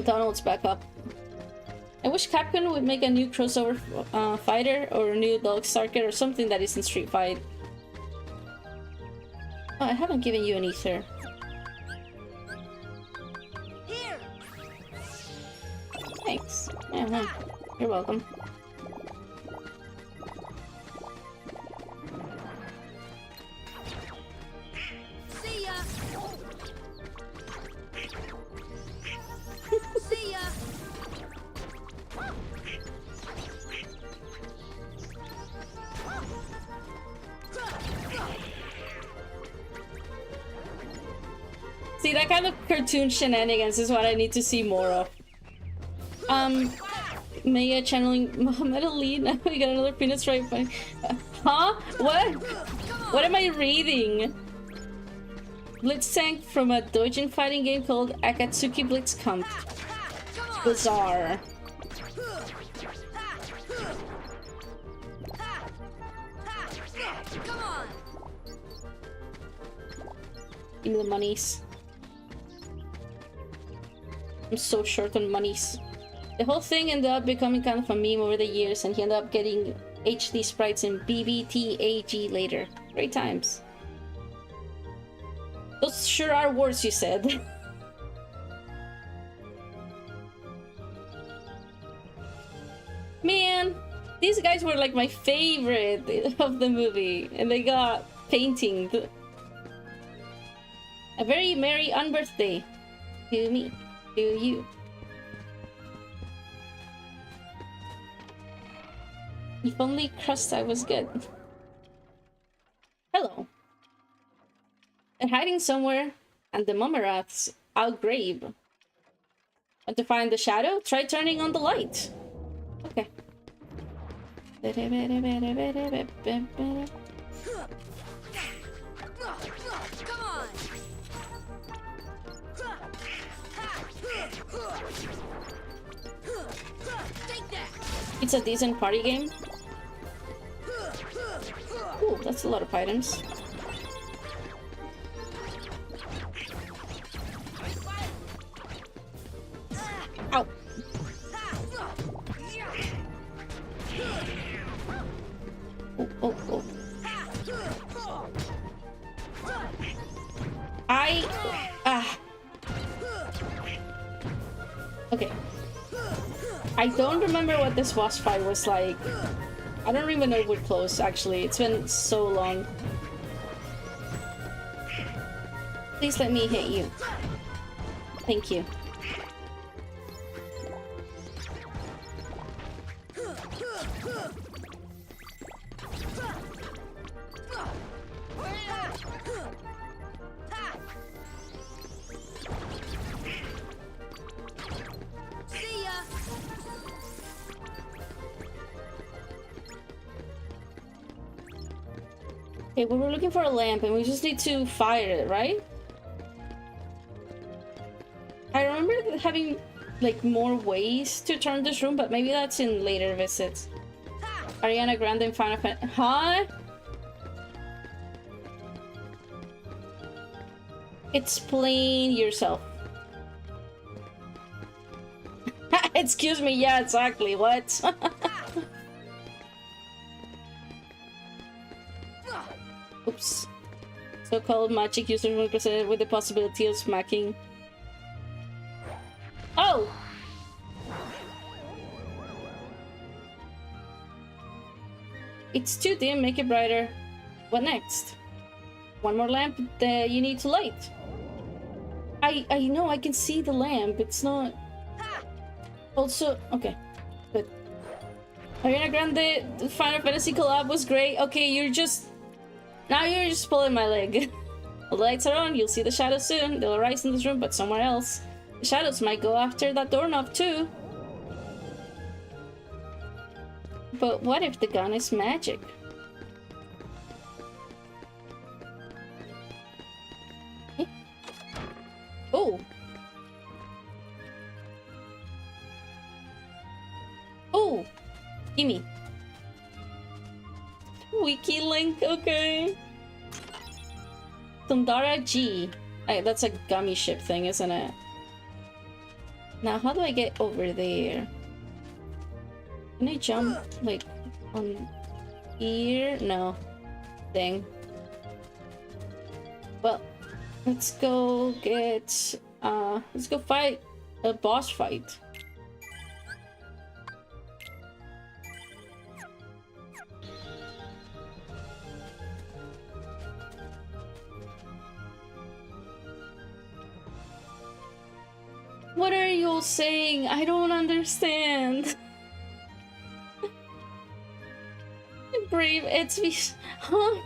Donald's back up. I wish Capcom would make a new crossover fighter or a new Dog Starker or something that isn't Street Fight. Oh, I haven't given you an ether. Here. Thanks. Yeah, you're welcome. See ya. See ya. See, that kind of cartoon shenanigans is what I need to see more of. Mega channeling Muhammad Ali. Now we got another penis right by. Huh? What? What am I reading? Blitztank from a doujin fighting game called Akatsuki Blitzkampf. Bizarre. Come on. Give me the monies. I'm so short on monies. The whole thing ended up becoming kind of a meme over the years, and he ended up getting HD sprites in BBTAG later. Great times. Those sure are words, you said. Man, these guys were like my favorite of the movie, and they got painting. A very merry unbirthday to me, to you. If only Krustai was good. Hello. They're hiding somewhere, and the Mumarath's outgrave. Want to find the shadow? Try turning on the light. Okay. Come on. Take that. It's a decent party game. Ooh, that's a lot of items. Ow. Oh, oh, oh. Okay. I don't remember what this boss fight was like. I don't even know if we're close, actually. It's been so long. Please let me hit you. Thank you. See ya. Okay, well, we're looking for a lamp and we just need to fire it, right? I remember having, like, more ways to turn this room, but maybe that's in later visits. Ariana Grande and Final Fantasy. Huh? Explain yourself. Excuse me, yeah, exactly. What? Oops. So-called magic users were presented with the possibility of smacking. Oh! It's too dim, make it brighter. What next? One more lamp that you need to light. I know, I can see the lamp, it's not... Also, okay, good. Ariana Grande, the Final Fantasy collab was great. Okay, you're just... Now you're just pulling my leg. The lights are on, you'll see the shadows soon. They'll arise in this room, but somewhere else. The shadows might go after that doorknob too. But what if the gun is magic? Eh? Oh. Oh. Gimme. Wiki link, okay. Thundara G. That's a gummy ship thing, isn't it? Now, how do I get over there? Can I jump, like, on here? No. Dang. Well, let's go get... let's go fight a boss fight. What are you all saying? I don't understand. Brave, it's me. Huh?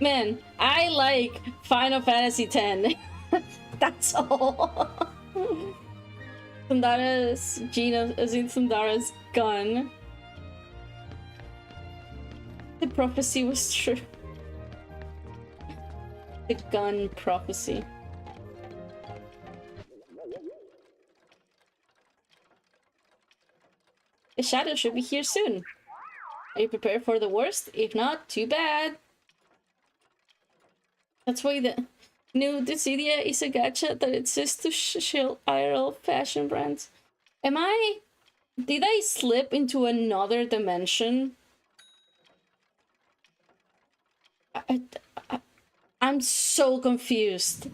Man, I like Final Fantasy X. That's all. Thundara's Gina, as in Thundara's gun. The prophecy was true. The gun prophecy. The shadow should be here soon. Are you prepared for the worst? If not, too bad. That's why the new Dissidia is a gacha that exists to shield IRL fashion brands. Am I... Did I slip into another dimension? I'm so confused.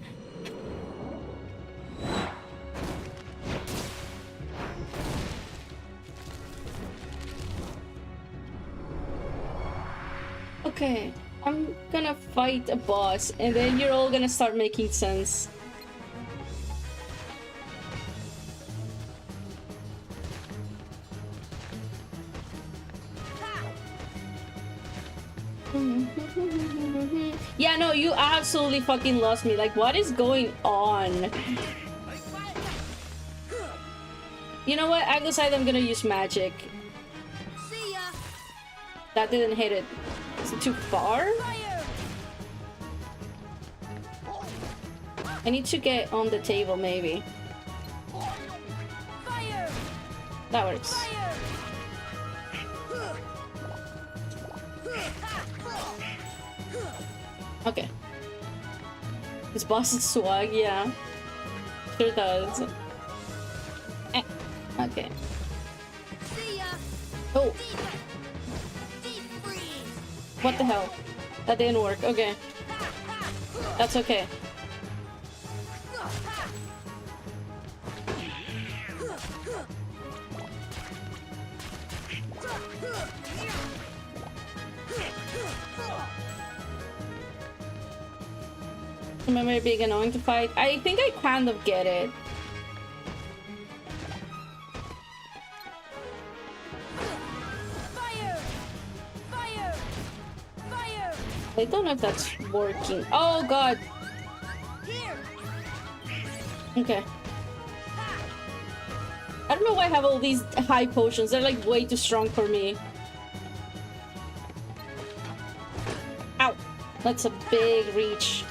Okay, I'm gonna fight a boss and then you're all gonna start making sense. Yeah, no, you absolutely fucking lost me. Like, what is going on? You know what? I decide I'm gonna use magic. See ya. That didn't hit it. Is it too far? I need to get on the table, maybe. Fire. That works. Okay. This boss is swag, yeah. Sure does. Eh. Okay. See ya. Oh, Deep freeze. what the hell? That didn't work. Okay. That's okay. Remember it being annoying to fight? I think I kind of get it. Fire. Fire. Fire. I don't know if that's working. Oh god. Here. Okay. I don't know why I have all these high potions. They're like way too strong for me. Ow. That's a big reach.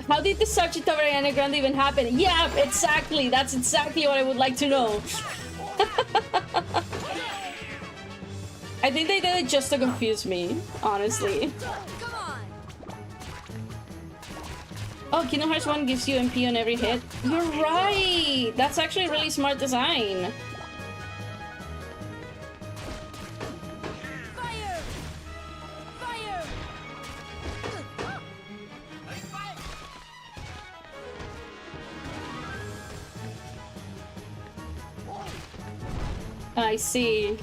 How did the Sarchita Ariana Grande even happen? Yeah, exactly. That's exactly what I would like to know. I think they did it just to confuse me, honestly. Come on. Oh, Kingdom Hearts 1 gives you MP on every hit. You're right! That's actually a really smart design. Fire. Fire. I see.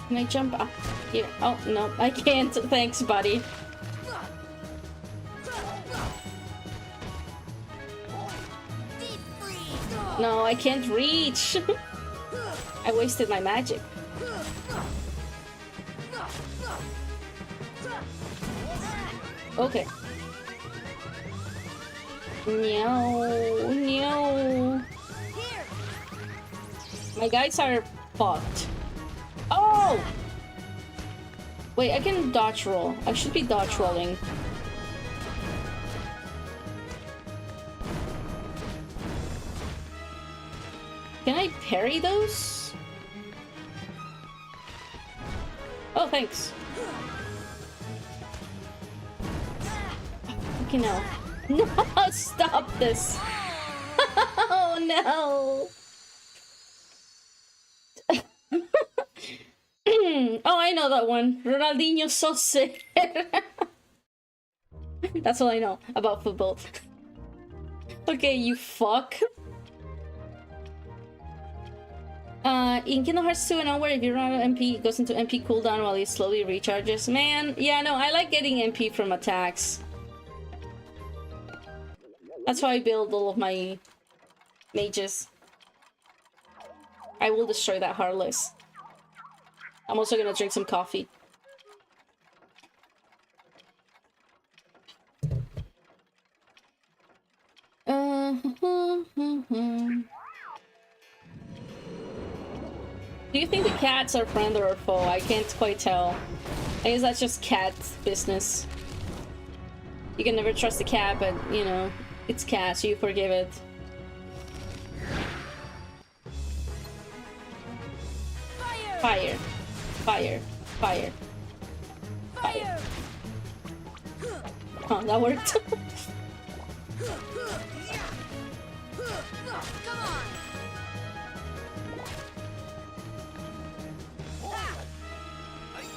Can I jump up here? Oh, no, I can't. Thanks, buddy. Deep freeze. No, I can't reach. I wasted my magic. Okay. No, no. Here. My guys are fucked. Oh! Wait, I can dodge roll. I should be dodge rolling. Can I parry those? Oh, thanks. Okay, no. No, stop this. Oh, no. Oh, I know that one. Ronaldinho Sauce. That's all I know about football. Okay, you fuck. In Kingdom Hearts 2 and onward, if you run out of MP, it goes into MP cooldown while it slowly recharges. Man, yeah, no, I like getting MP from attacks. That's how I build all of my mages. I will destroy that Heartless. I'm also gonna drink some coffee. Do you think the cats are friend or foe? I can't quite tell. I guess that's just cat business. You can never trust a cat, but, you know, it's cat, so you forgive it. Fire! Fire! Fire! Fire! Oh, that worked.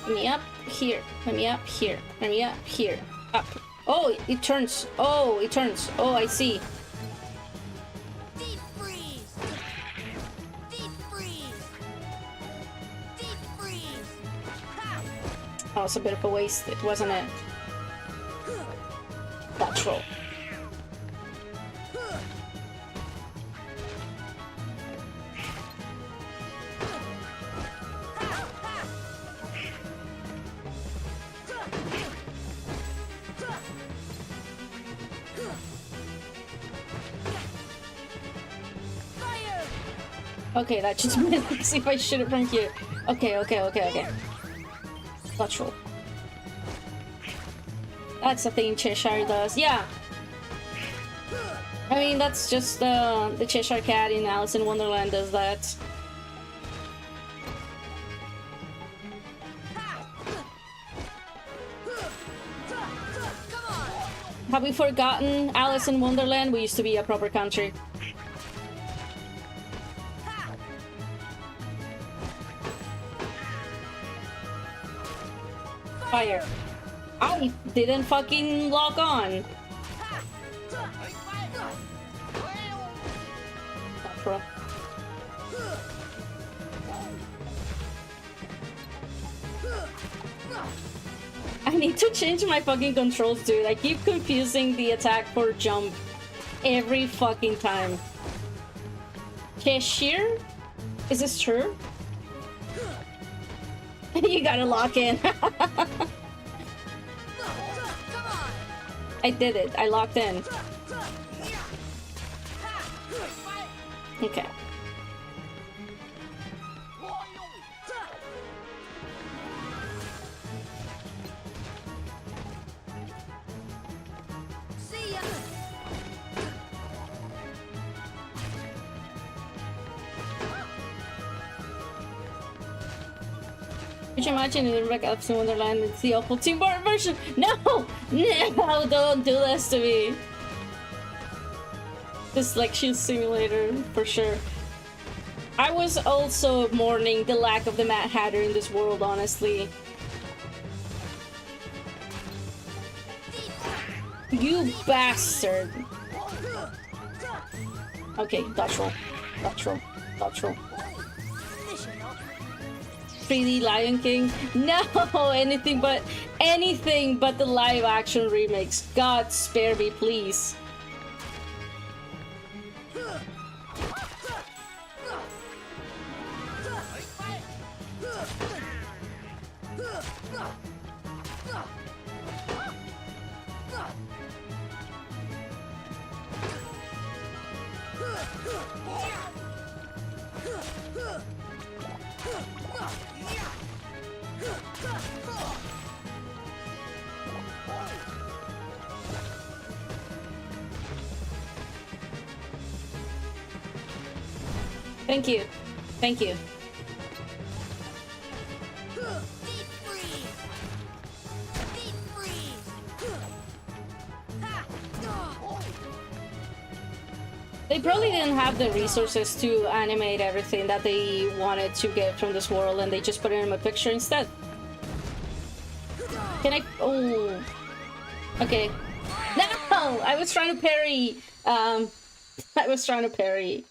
Let me up here. Let me up here. Let me up here. Up. Oh, it turns. Oh, it turns. Oh, I see. Deep freeze. Deep freeze. Deep freeze. Oh, it's a bit of a waste, wasn't it? That's roll. Okay, that just made me see if I shoot it from here. Okay. Let's roll. That's the thing Cheshire does. Yeah. I mean, that's just the Cheshire Cat in Alice in Wonderland does that. Have we forgotten Alice in Wonderland? We used to be a proper country. Fire. I didn't fucking lock on. Pro. I need to change my fucking controls, dude. I keep confusing the attack for jump every fucking time. Cheshire? Is this true? You gotta lock in. I did it. I locked in. Okay. See ya. Could you imagine in Alice in Wonderland it's the awful Team Bar version? No! No, don't do this to me. Dyslexia simulator, for sure. I was also mourning the lack of the Mad Hatter in this world, honestly. You bastard! Okay, dodge roll. Dodge roll. Dodge roll. 3D Lion King? No! Anything but the live action remakes. God spare me, please. Thank you. Thank you. Deep freeze. Deep freeze. Ha! They probably didn't have the resources to animate everything that they wanted to get from this world, and they just put it in a picture instead. Can I? Oh. Okay. No! I was trying to parry. I was trying to parry.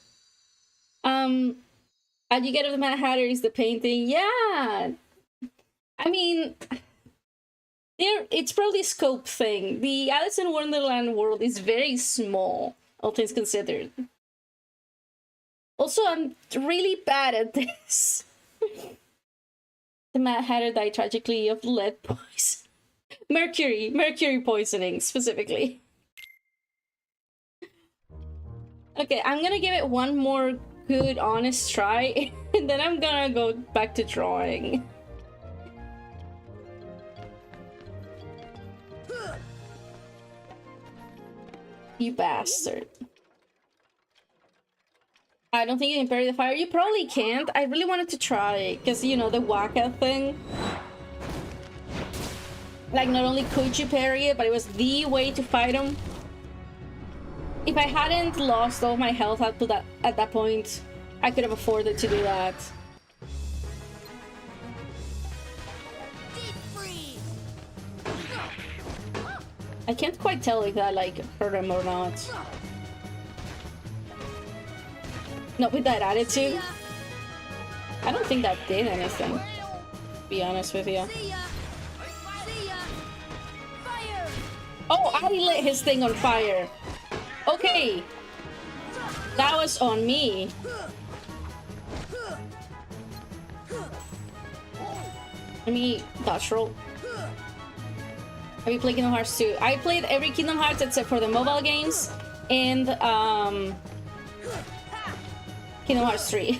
How do you get of the Mad Hatter is the painting? Yeah! I mean, it's probably a scope thing. The Alice in Wonderland world is very small, all things considered. Also, I'm really bad at this. The Mad Hatter died tragically of lead poison. Mercury poisoning, specifically. Okay, I'm gonna give it one more good, honest try, and then I'm gonna go back to drawing. You bastard. I don't think you can parry the fire. You probably can't. I really wanted to try, because, you know, the waka thing. Like, not only could you parry it, but it was the way to fight him. If I hadn't lost all my health at that point, I could have afforded to do that. Deep freeze. I can't quite tell if that, like, hurt him or not. Not with that attitude. I don't think that did anything, to be honest with you. See ya. See ya. Fire. Oh, I lit his thing on fire. Okay. That was on me. Let me dodge roll. Have you played Kingdom Hearts 2? I played every Kingdom Hearts except for the mobile games and Kingdom Hearts 3.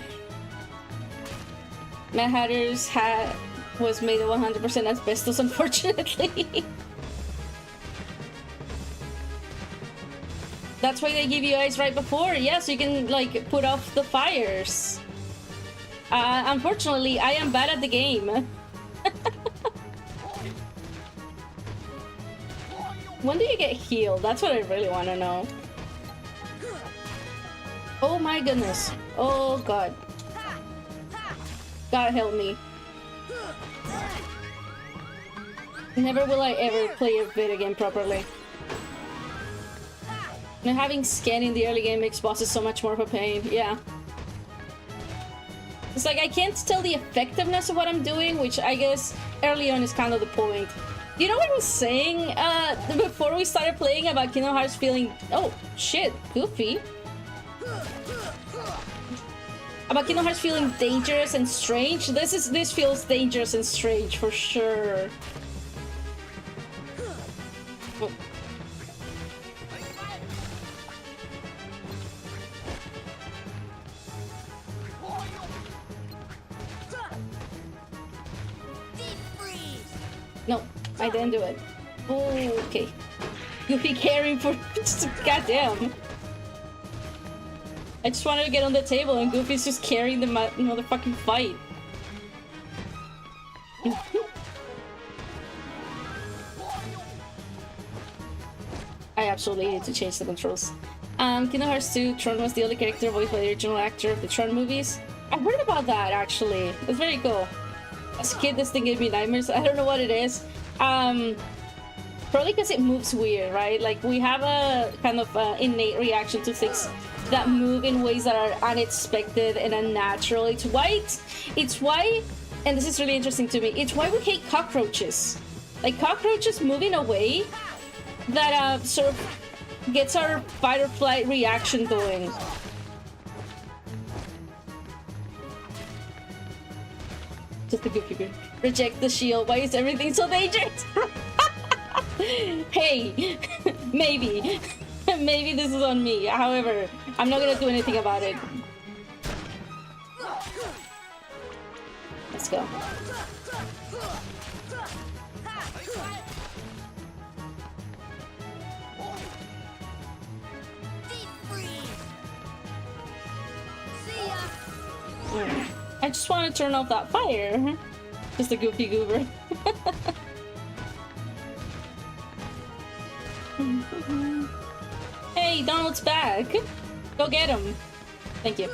Mad Hatter's hat was made of 100% asbestos, unfortunately. That's why they give you ice right before. Yeah, so you can, like, put off the fires. Unfortunately, I am bad at the game. When do you get healed? That's what I really want to know. Oh my goodness. Oh god. God help me. Never will I ever play a video game properly. And having scan in the early game makes bosses so much more of a pain. Yeah. It's like I can't tell the effectiveness of what I'm doing, which I guess early on is kind of the point. You know what I was saying before we started playing about Kingdom Hearts feeling... Oh, shit. Goofy. About Kingdom Hearts feeling dangerous and strange. This feels dangerous and strange for sure. Oh. No, I didn't do it. Oh, okay. Goofy carrying for... Goddamn. I just wanted to get on the table and Goofy's just carrying the motherfucking fight. I absolutely need to change the controls. Kingdom Hearts 2, Tron was the only character voiced by the original actor of the Tron movies. I heard about that, actually. It's very cool. As a kid, this thing gave me nightmares. I don't know what it is. Probably because it moves weird, right? Like, we have a kind of innate reaction to things that move in ways that are unexpected and unnatural. It's why, and this is really interesting to me, it's why we hate cockroaches. Like, cockroaches move in a way that sort of gets our fight or flight reaction going. Just a goofy. Reject the shield. Why is everything so dangerous? Hey, maybe. Maybe this is on me. However, I'm not gonna do anything about it. Let's go. Deep freeze. See ya. I just want to turn off that fire. Just a goofy goober. Hey, Donald's back. Go get him. Thank you.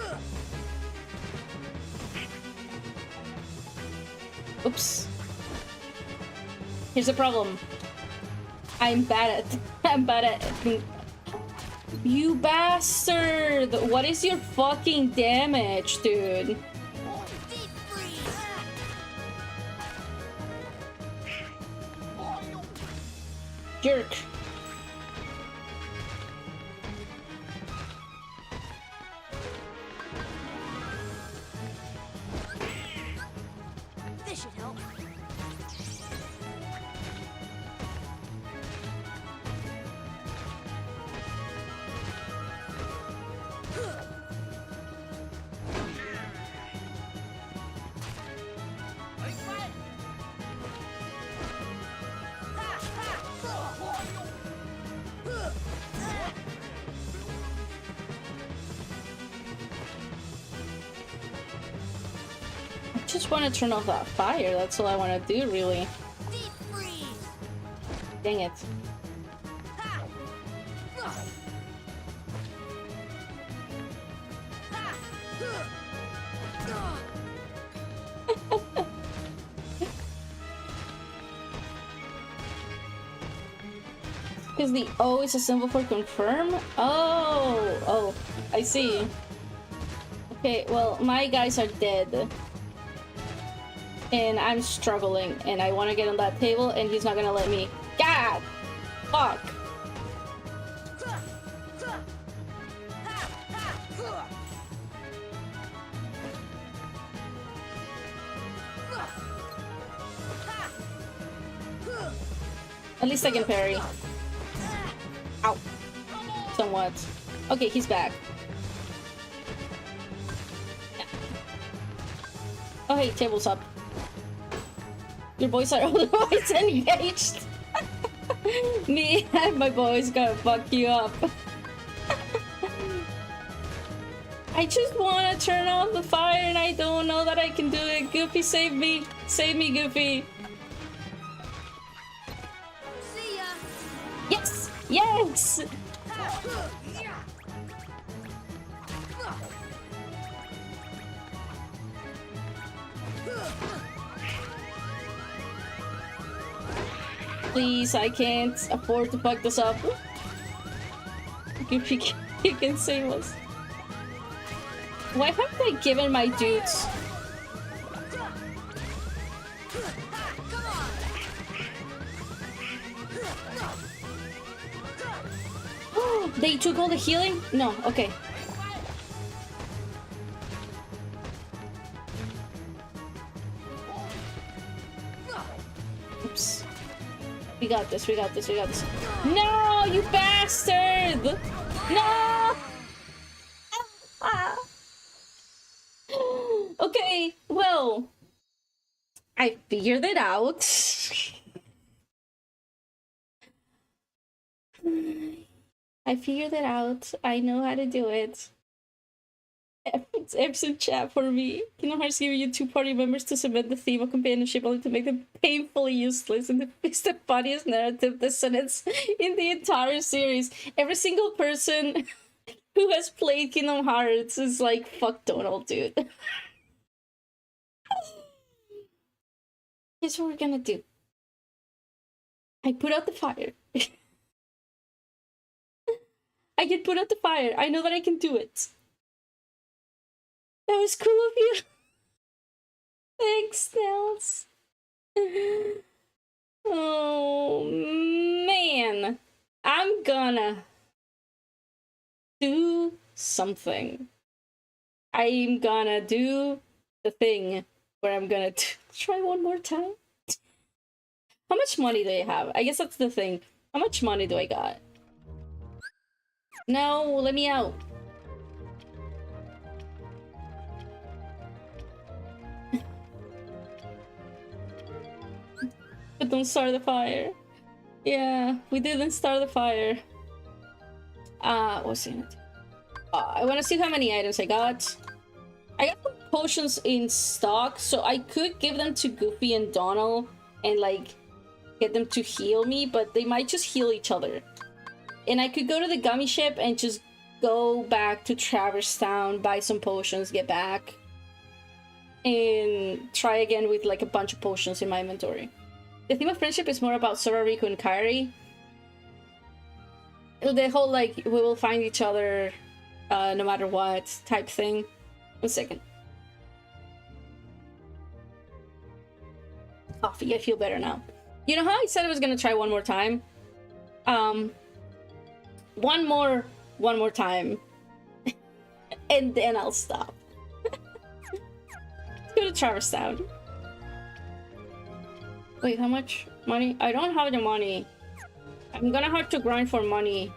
Oops. Here's the problem. I'm bad at You bastard! What is your fucking damage, dude? Deep freeze. Jerk. This should help. I just want to turn off that fire. That's all I want to do, really. Deep freeze. Dang it. Ha! Ha! Because the O is a symbol for confirm? Oh, I see. Okay, well, my guys are dead. And I'm struggling, and I want to get on that table, and he's not gonna let me. God! Fuck! At least I can parry. Ow. Somewhat. Okay, he's back. Yeah. Oh, hey, table's up. Your boys are otherwise engaged. Me and my boys gonna fuck you up. I just want to turn off the fire and I don't know that I can do it. Goofy, save me. Save me, Goofy. See ya. Yes! Yes! Please, I can't afford to fuck this up. Goofy, you can save us. Why haven't I given my dudes? They took all the healing? No, okay. Oops. We got this, we got this, we got this. No, you bastard! No! Okay, well, I figured it out. I figured it out. I know how to do it. It's episode chat for me. Kingdom Hearts giving you two party members to cement the theme of companionship only to make them painfully useless, and it's the funniest narrative dissonance in the entire series. Every single person who has played Kingdom Hearts is like, fuck Donald, dude. Here's what we're gonna do. I put out the fire. I can put out the fire. I know that I can do it. That was cool of you. Thanks, Nels. Oh, man. I'm gonna do something. I'm gonna do the thing where I'm gonna try one more time. How much money do I have? I guess that's the thing. How much money do I got? No, let me out. But don't start the fire. Yeah, we didn't start the fire. What's in it? I want to see how many items I got. I got potions in stock, so I could give them to Goofy and Donald and like get them to heal me, but they might just heal each other. And I could go to the gummy ship and just go back to Traverse Town, buy some potions, get back, and try again with like a bunch of potions in my inventory. The theme of friendship is more about Sora, Riku, and Kairi. The whole like we will find each other no matter what type thing. 1 second. Coffee, I feel better now. You know how I said I was gonna try one more time? One more time. And then I'll stop. Let's go to Traverse Town. Wait, how much money? I don't have the money. I'm gonna have to grind for money.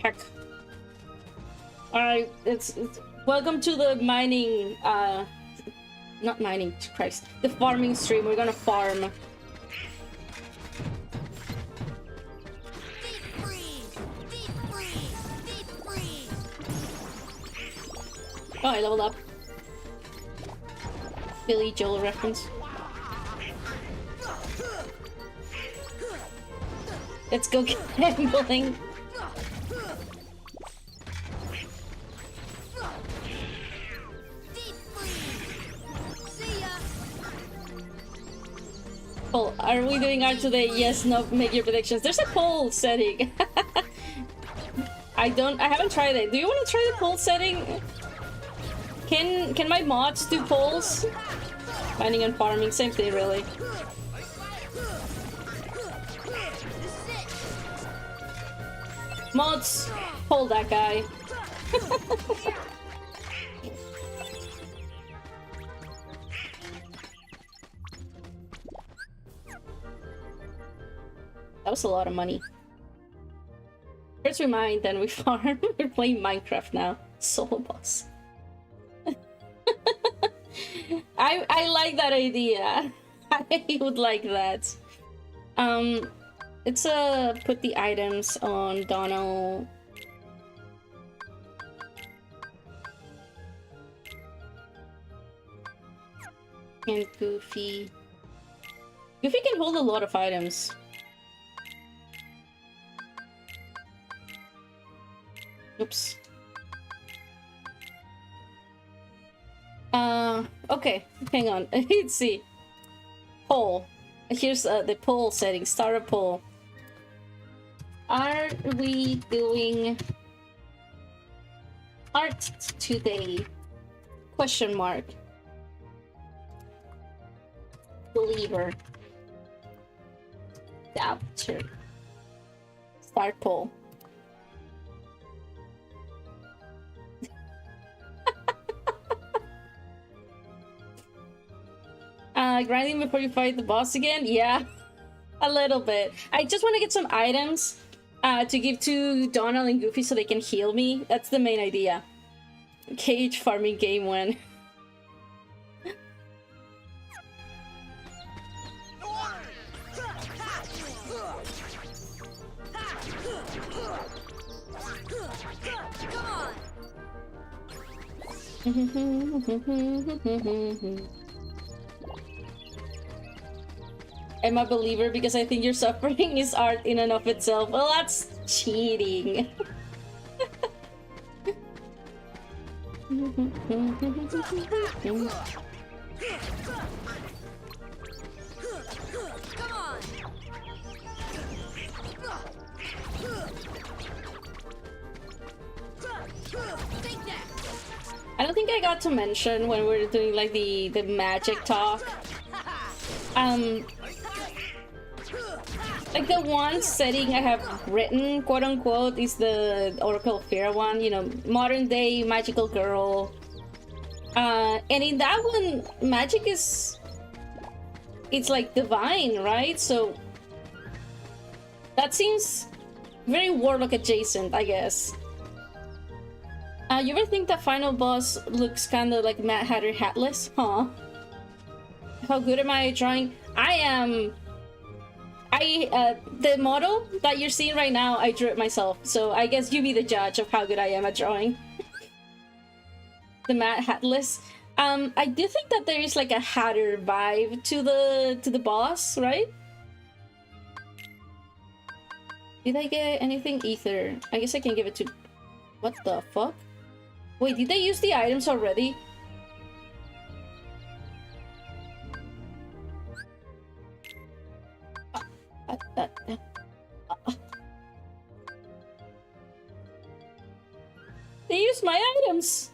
Heck. Alright, it's welcome to the mining, not mining, Christ. The farming stream. We're gonna farm. Oh, I leveled up. Billy Joel reference. Let's go gambling. Oh, are we doing art today? Yes, no, make your predictions. There's a poll setting. I haven't tried it. Do you want to try the poll setting? Can my mods do polls? Mining and farming, same thing really. Mods, poll that guy. That was a lot of money. First we mine, then we farm. We're playing Minecraft now. Solo boss. I like that idea. I would like that. Let's put the items on Donald. And Goofy. Goofy can hold a lot of items. Oops. Okay, hang on. Let's see. Poll. Here's the poll setting. Start a poll. Are we doing art today? Question mark. Believer. Doubter. Start poll. Grinding before you fight the boss again? Yeah, a little bit. I just want to get some items to give to Donald and Goofy so they can heal me. That's the main idea. Cage farming game 1. I'm a believer because I think your suffering is art in and of itself. Well, that's cheating. I don't think I got to mention when we were doing like the magic talk. Like the one setting I have written, quote unquote, is the Oracle of Fear one, you know, modern day magical girl. And in that one, magic is, it's like divine, right? So that seems very warlock adjacent, I guess. You ever think that final boss looks kind of like Mad Hatter hatless? Huh? How good am I at drawing? I am. The model that you're seeing right now, I drew it myself. So I guess you be the judge of how good I am at drawing. The Mad Hatless. I do think that there is like a Hatter vibe to the boss, right? Did I get anything? Ether. I guess I can give it to... What the fuck? Wait, did they use the items already? They used my items!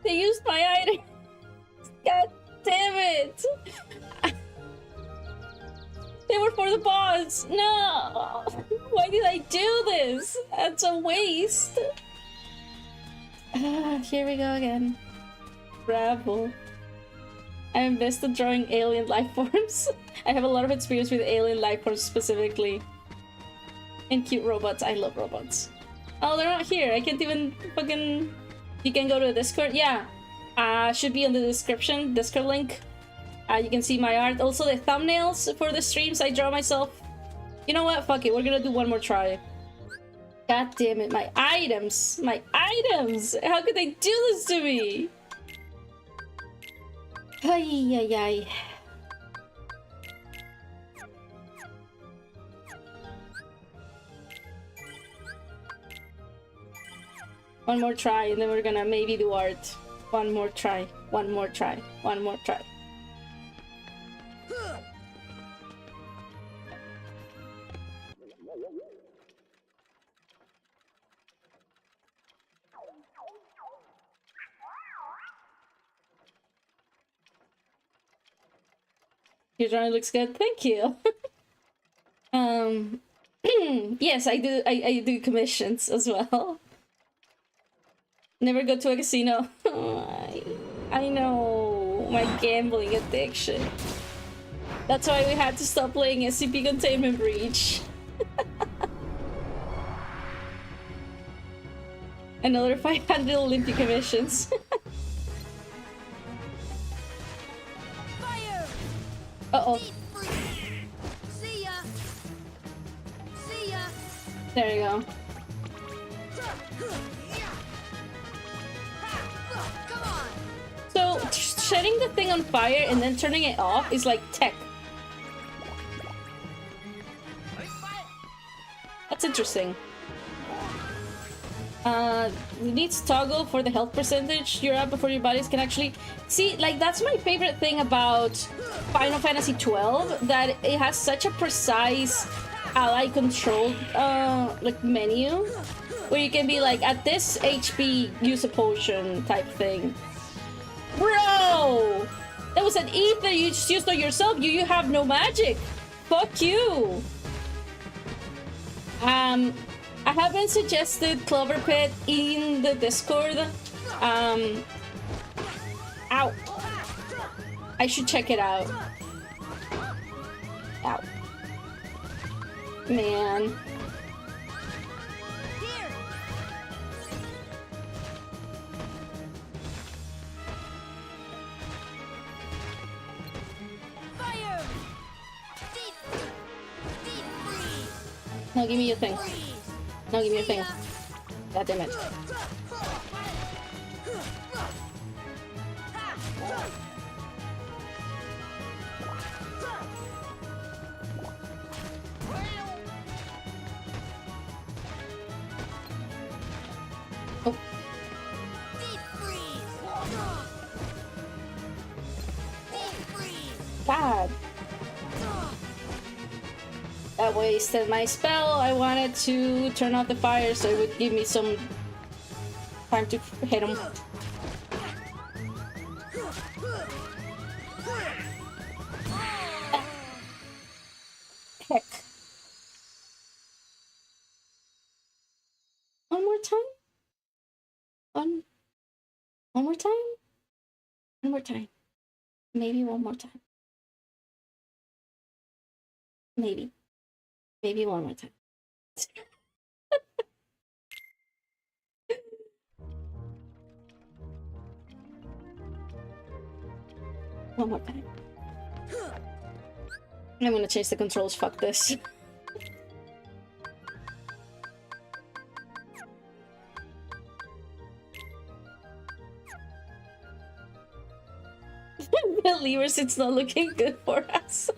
They used my items! God damn it! They were for the boss! No! Why did I do this? That's a waste! Here we go again. Bravo. I'm best at drawing alien life forms. I have a lot of experience with alien life forms specifically. And cute robots. I love robots. Oh, they're not here. I can't even fucking... You can go to the Discord? Yeah. Should be in the description. Discord link. You can see my art. Also, the thumbnails for the streams I draw myself. You know what? Fuck it. We're gonna do one more try. God damn it. My items. My items. How could they do this to me? Ay, ay, ay. One more try, and then we're gonna maybe do art. One more try. One more try. One more try. Your drawing looks good. Thank you. Yes, I do. I do commissions as well. Never go to a casino. I know my gambling addiction. That's why we had to stop playing SCP Containment Breach. Another 500 Olympic commissions. Uh-oh. See ya. See ya. There you go. Come on. So, setting the thing on fire and then turning it off is like tech. That's interesting. You need to toggle for the health percentage you're at before your bodies can actually... See, like, that's my favorite thing about Final Fantasy XII, that it has such a precise ally control, like, menu, where you can be like, at this HP, use a potion type thing. Bro! That was an ether you just used on yourself. You have no magic. Fuck you. I haven't suggested Clover Pit in the Discord. Ow. I should check it out. Ow. Man. Here. Fire. Deep freeze. No, give me your thing. Freeze. No, give me your thing. God damn it. Oh. Deep freeze. Deep freeze. God. That wasted my spell. I wanted to turn off the fire so it would give me some time to hit him. Heck. One more time? One more time? One more time. Maybe one more time. Maybe. Maybe one more time. One more time. I'm gonna change the controls. Fuck this. Believers, it's not looking good for us.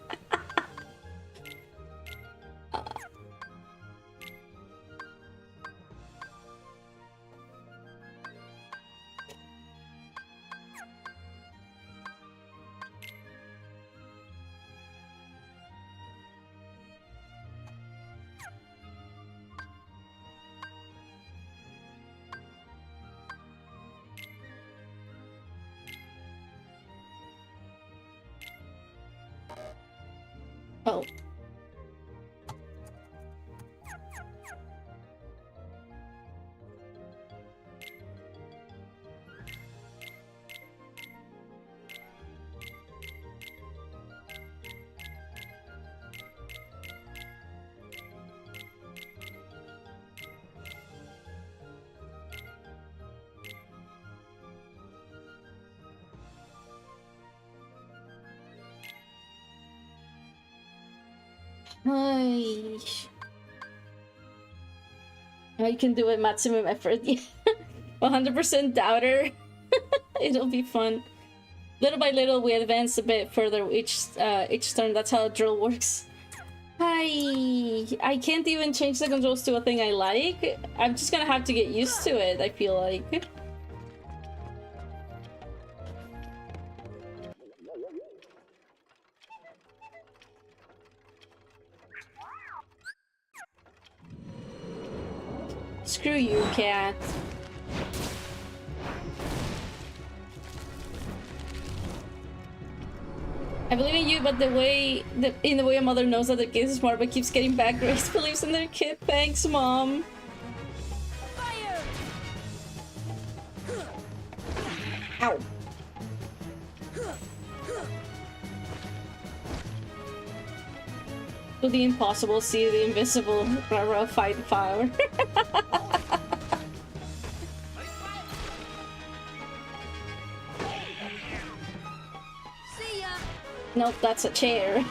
Oh. Ay. I can do it, maximum effort. 100% doubter. It'll be fun. Little by little, we advance a bit further each turn. That's how drill works. I can't even change the controls to a thing I like. I'm just gonna have to get used to it, I feel like. Screw you, cat. I believe in you, but in the way a mother knows that the kid is smart but keeps getting bad grades, believes in their kid. Thanks, Mom. Fire! Ow. Do the impossible, see the invisible. Rara, fight fire. See ya! Nope, that's a chair.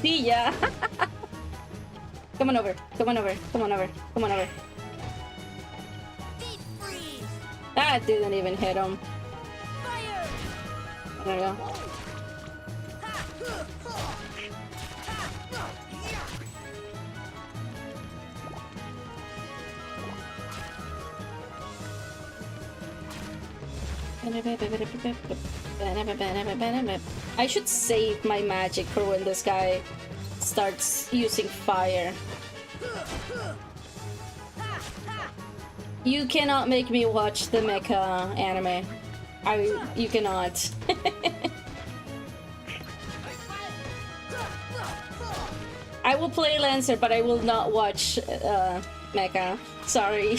See ya. Come on over. Come on over. Come on over. Come on over. Deep freeze! That didn't even hit him. Fire! There we go. I should save my magic for when this guy starts using fire. You cannot make me watch the mecha anime. You cannot. I will play Lancer, but I will not watch mecha. Sorry.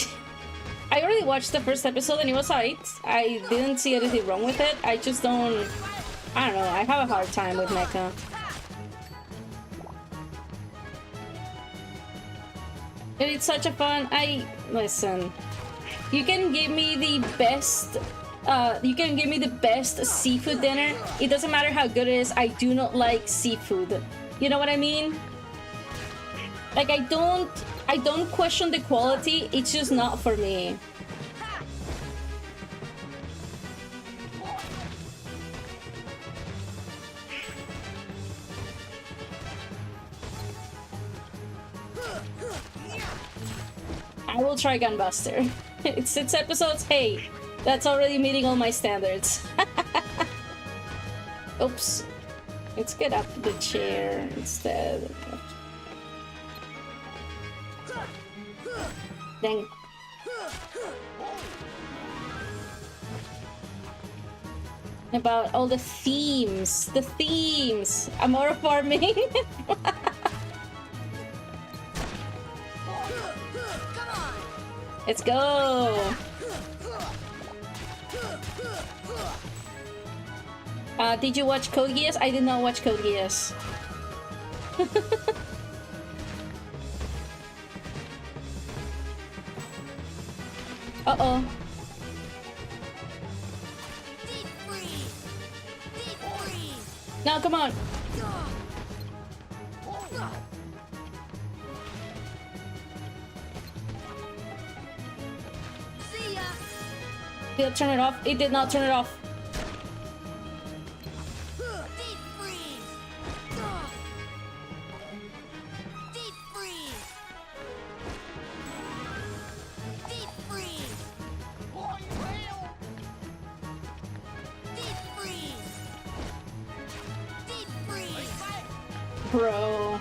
I already watched the first episode and it was alright. I didn't see anything wrong with it. I just don't... I don't know. I have a hard time with mecha. And it's such a fun... Listen. You can give me the best... you can give me the best seafood dinner. It doesn't matter how good it is. I do not like seafood. You know what I mean? Like, I don't question the quality. It's just not for me. I will try Gunbuster. It's 6 episodes. Hey, that's already meeting all my standards. Oops. Let's get up the chair instead. Dang. About all the themes. The themes. Amora farming. Let's go. Did you watch Code Geass? I did not watch Code Geass. Uh-oh. Deep freeze! Deep freeze! No, come on. See ya! Did it turn it off? It did not turn it off. Bro.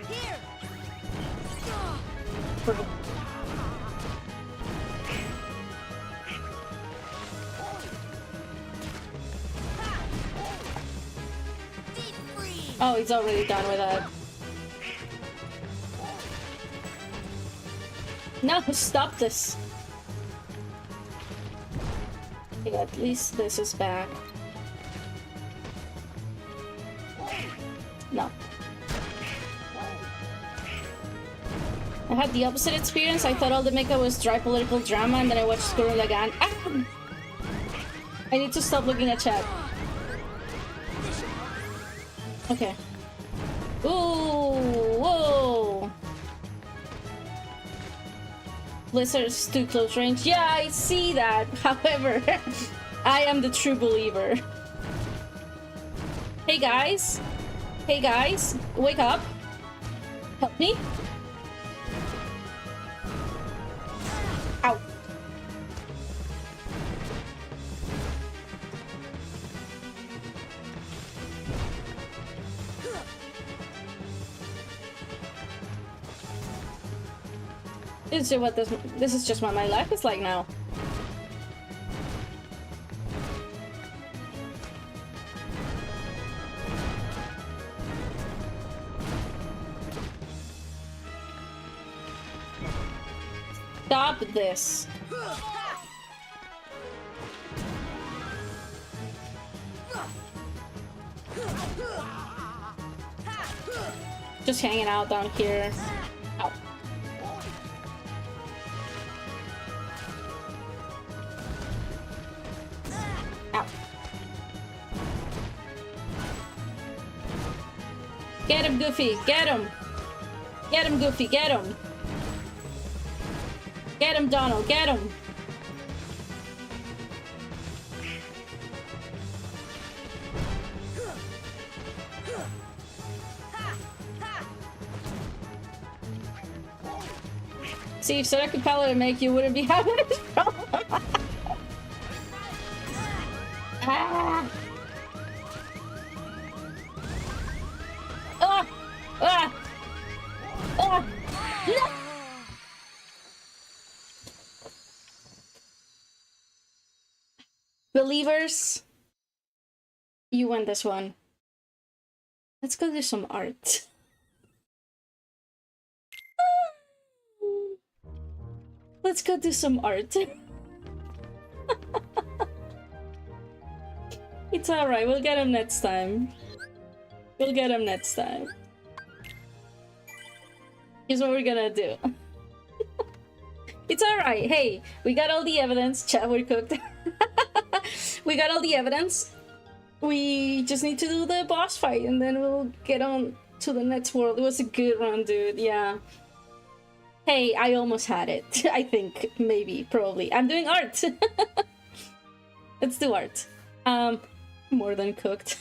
Here. Bro. Deep freeze. Oh, he's already done with that. No, stop this. Okay, at least this is back. No. I had the opposite experience. I thought all the mecha was dry political drama, and then I watched Gurren Lagann. Ah! I need to stop looking at chat. Okay. Ooh, whoa! Blizzard's too close range. Yeah, I see that. However, I am the true believer. Hey guys. Hey guys. Wake up. Help me. Ow. This is just what my life is like now. Stop this. Just hanging out down here. Ow. Ow. Get him, Goofy! Get him! Get him, Goofy! Get him! Get him, Donald! Get him! See, if Sonic could power to make you wouldn't be having this problem. Ah! Ah! Ah! Ah! No! Believers, you win this one. Let's go do some art. Let's go do some art. It's alright, we'll get him next time. We'll get him next time. Here's what we're gonna do. It's alright, hey, we got all the evidence. Chat, we're cooked. We got all the evidence. We just need to do the boss fight and then we'll get on to the next world. It was a good run, dude, yeah. Hey, I almost had it. I think, maybe, probably. I'm doing art! Let's do art. More than cooked.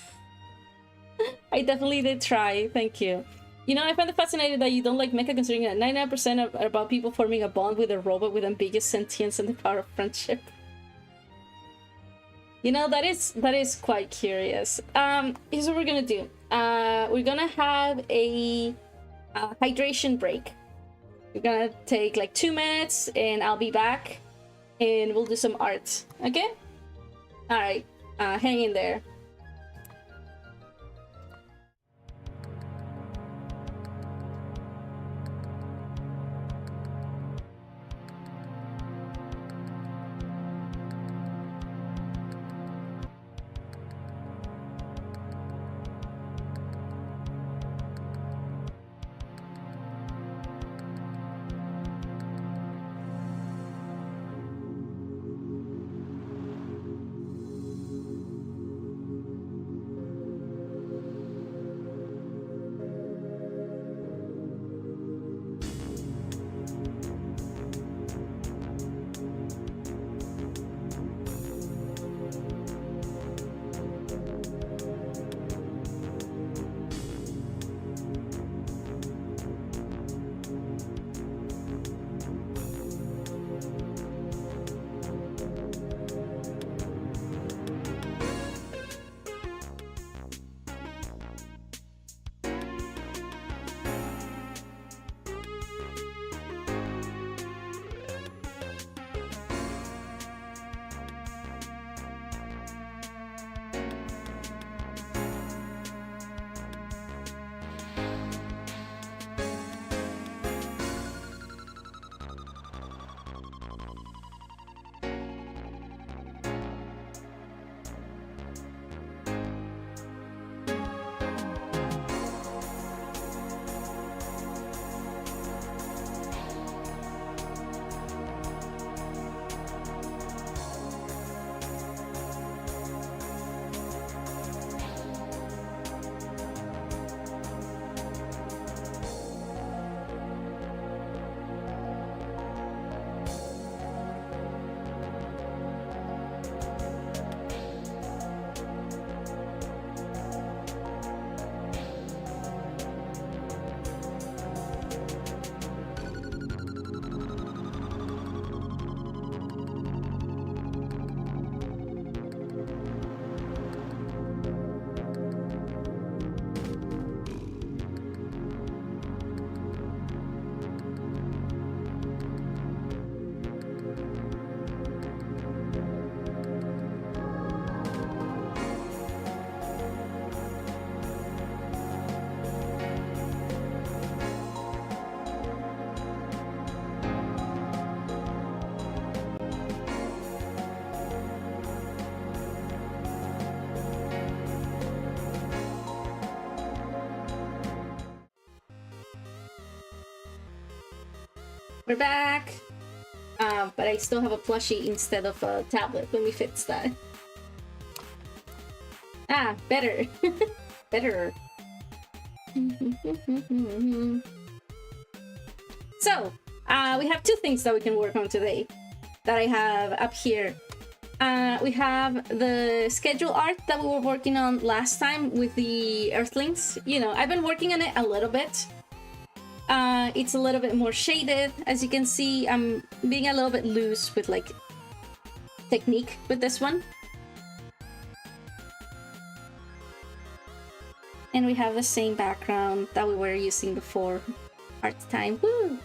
I definitely did try, thank you. You know, I find it fascinating that you don't like mecha, considering that 99% are about people forming a bond with a robot with ambiguous sentience and the power of friendship. You know, that is quite curious. Here's what we're gonna do. We're gonna have a hydration break. We're gonna take like 2 minutes and I'll be back and we'll do some art, okay? Alright, hang in there. We're back. But I still have a plushie instead of a tablet. Let me fix that. Ah, better. Better. So, we have two things that we can work on today that I have up here. We have the schedule art that we were working on last time with the Earthlings. You know, I've been working on it a little bit. It's a little bit more shaded. As you can see, I'm being a little bit loose with like technique with this one. And we have the same background that we were using before. Art time. Woo!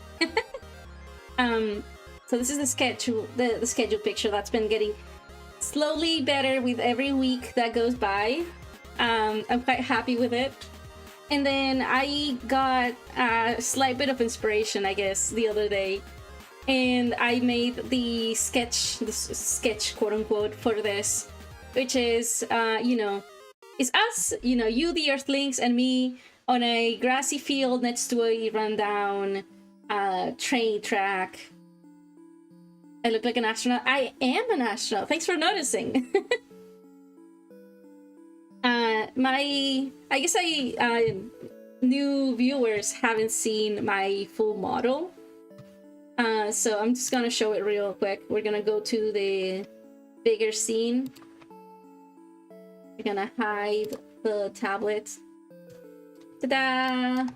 So this is the schedule, the schedule picture that's been getting slowly better with every week that goes by. I'm quite happy with it. And then I got a slight bit of inspiration, I guess, the other day. And I made the sketch, quote unquote, for this, which is, you know, it's us, you know, you, the Earthlings, and me on a grassy field next to a rundown train track. I look like an astronaut. I am an astronaut. Thanks for noticing. I guess new viewers haven't seen my full model. So I'm just gonna show it real quick. We're gonna go to the bigger scene. We're gonna hide the tablet. Ta-da!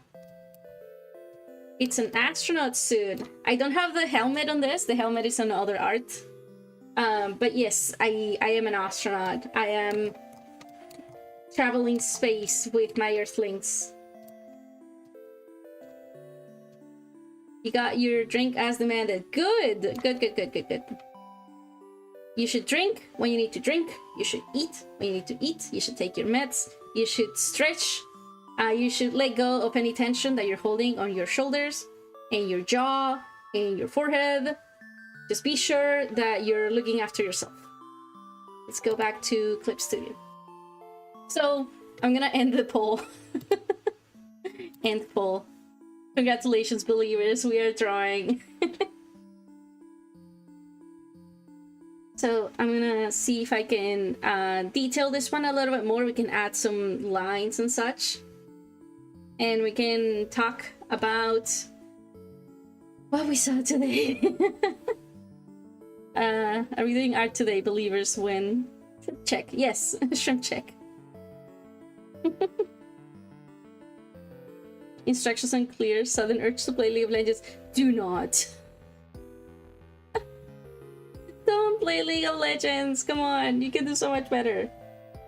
It's an astronaut suit. I don't have the helmet on this. The helmet is on other art. But yes, I am an astronaut. I am traveling space with my Earthlings. You got your drink as demanded. Good! Good. You should drink when you need to drink. You should eat when you need to eat. You should take your meds. You should stretch. You should let go of any tension that you're holding on your shoulders, and your jaw, and your forehead. Just be sure that you're looking after yourself. Let's go back to Clip Studio. So, I'm gonna end the poll. End poll. Congratulations, believers, we are drawing. So, I'm gonna see if I can detail this one a little bit more. We can add some lines and such. And we can talk about what we saw today. Are we doing art today? Believers win. Check. Yes. Shrimp check. Instructions unclear. Sudden urge to play League of Legends. Do not. Don't play League of Legends. Come on. You can do so much better.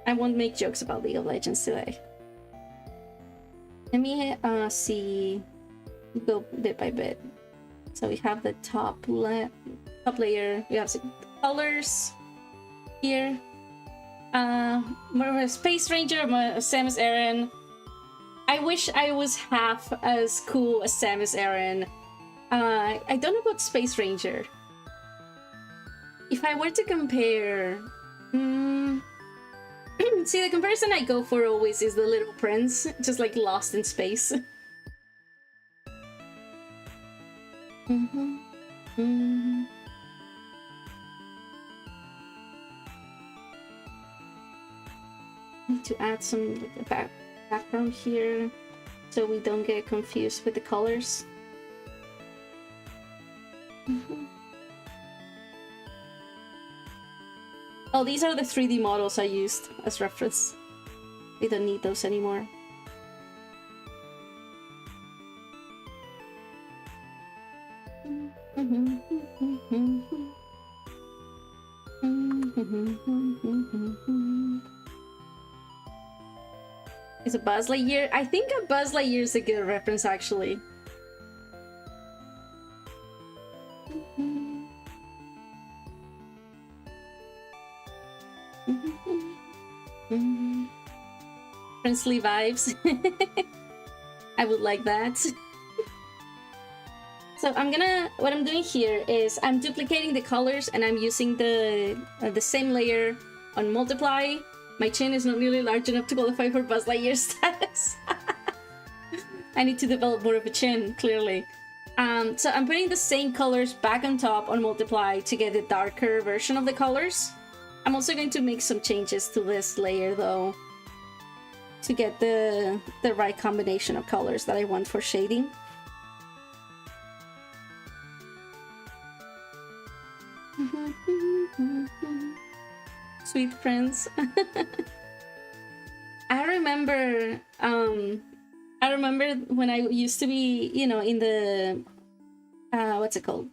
I won't make jokes about League of Legends today. Let me see, go bit by bit. So we have the top layer. We have some colors here. More of a Space Ranger, more of Samus Aran. I wish I was half as cool as Samus Aran. I don't know about Space Ranger. If I were to compare, see, the comparison I go for always is the Little Prince, just like lost in space. Need to add some background here so we don't get confused with the colors. Oh, these are the 3D models I used as reference. We don't need those anymore. Is a Buzz Lightyear? I think a Buzz Lightyear is a good reference, actually. Princely vibes. I would like that. So what I'm doing here is I'm duplicating the colors and I'm using the same layer on multiply. My chin is not nearly large enough to qualify for Buzz Lightyear status. I need to develop more of a chin, clearly. So I'm putting the same colors back on top on multiply to get the darker version of the colors. I'm also going to make some changes to this layer though, to get the right combination of colors that I want for shading. Sweet Prince. I remember when I used to be, you know, in the what's it called?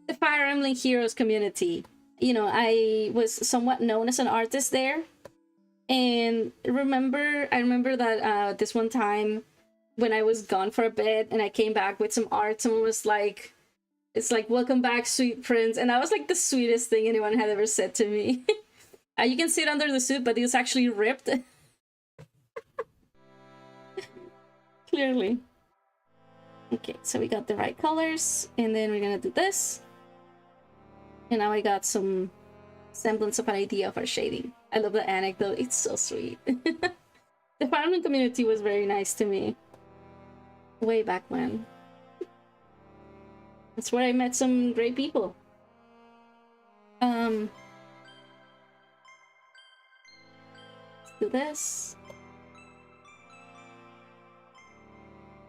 The Fire Emblem Heroes community. You know, I was somewhat known as an artist there. And I remember that this one time when I was gone for a bit and I came back with some art, someone was like, it's like, welcome back, Sweet Prince. And that was like the sweetest thing anyone had ever said to me. You can see it under the suit, but it was actually ripped. Clearly. Okay, so we got the right colors, and then we're gonna do this. And now I got some semblance of an idea of our shading. I love the anecdote, it's so sweet. The Fire Emblem community was very nice to me. Way back when. That's where I met some great people. Let's do this.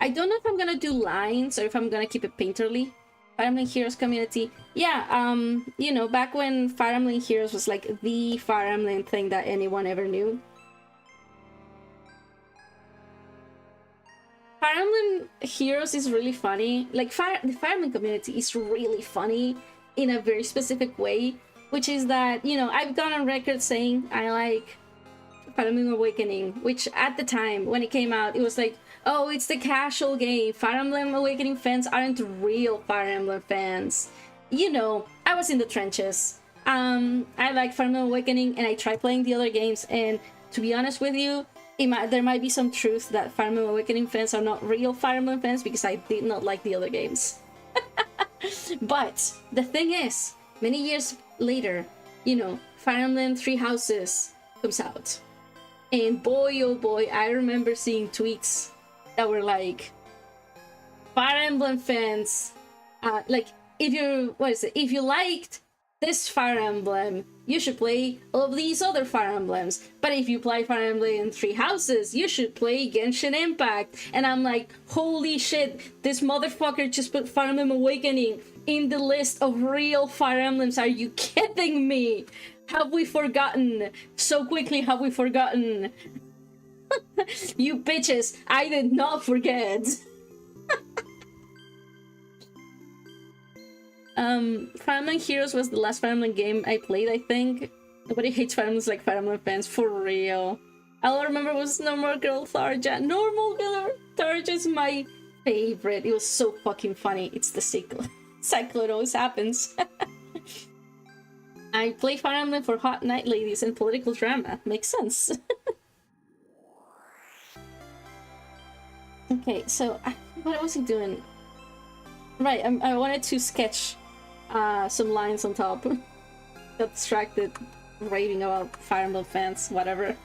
I don't know if I'm gonna do lines or if I'm gonna keep it painterly. Fire Emblem Heroes community. Yeah, you know, back when Fire Emblem Heroes was like the Fire Emblem thing that anyone ever knew. Fire Emblem Heroes is really funny. Like, the Fire Emblem community is really funny in a very specific way, which is that, you know, I've gone on record saying I like Fire Emblem Awakening, which at the time when it came out, it was like, oh, it's the casual game. Fire Emblem Awakening fans aren't real Fire Emblem fans. You know, I was in the trenches. I like Fire Emblem Awakening and I tried playing the other games, and to be honest with you, there might be some truth that Fire Emblem Awakening fans are not real Fire Emblem fans because I did not like the other games. But the thing is, many years later, you know, Fire Emblem Three Houses comes out. And boy, oh boy, I remember seeing tweets that were like, Fire Emblem fans, like, if you liked this Fire Emblem, you should play all of these other Fire Emblems. But if you play Fire Emblem Three Houses, you should play Genshin Impact. And I'm like, holy shit, this motherfucker just put Fire Emblem Awakening in the list of real Fire Emblems. Are you kidding me? Have we forgotten? So quickly have we forgotten? You bitches, I did not forget. Fire Emblem Heroes was the last Fire Emblem game I played, I think. Nobody hates Fire Emblems like Fire Emblem fans, for real. All I remember was Normal Girl Tharja. Normal Girl Tharja is my favorite. It was so fucking funny. It's the cycle. Cycle, it always happens. I play Fire Emblem for hot night ladies and political drama. Makes sense. Okay, so what was he doing? Right, I wanted to sketch some lines on top. Got distracted raving about Fire Emblem fans, whatever.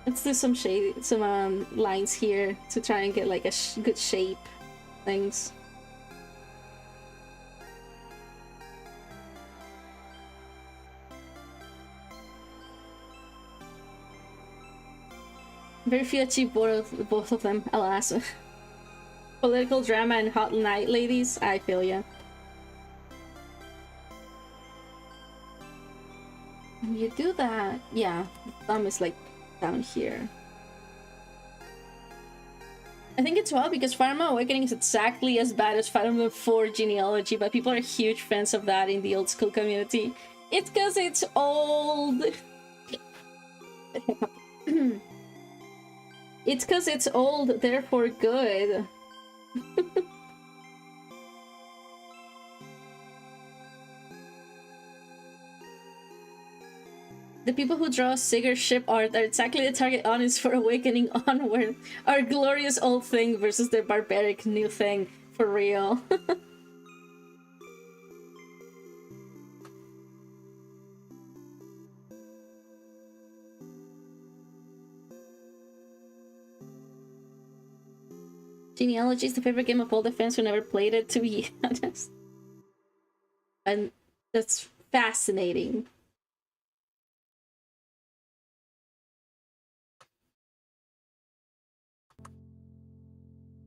Let's do some lines here to try and get like a good shape things. Very few achieve both of them, alas. Political drama and hot night ladies, I feel ya. When you do that, yeah, the thumb is like down here. I think it's well because Fire Emblem Awakening is exactly as bad as Fire Emblem 4 Genealogy, but people are huge fans of that in the old school community. It's because it's old. It's because it's old, therefore good. The people who draw Sigurd ship art are exactly the target audience for Awakening Onward. Our glorious old thing versus their barbaric new thing. For real. Genealogy is the favorite game of all the fans who never played it, to be honest. And that's fascinating.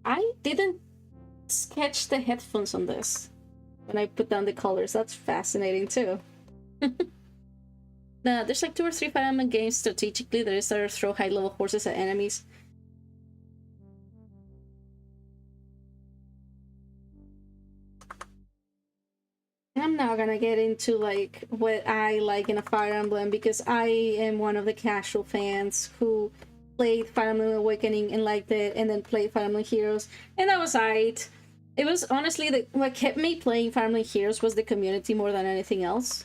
I didn't sketch the headphones on this when I put down the colors. That's fascinating too. There's like 2 or 3 Fire Emblem games strategically that is to throw high-level horses at enemies. I'm not gonna get into like what I like in a Fire Emblem because I am one of the casual fans who played Fire Emblem Awakening and liked it, and then played Fire Emblem Heroes, and that was alright. It was honestly what kept me playing Fire Emblem Heroes was the community more than anything else.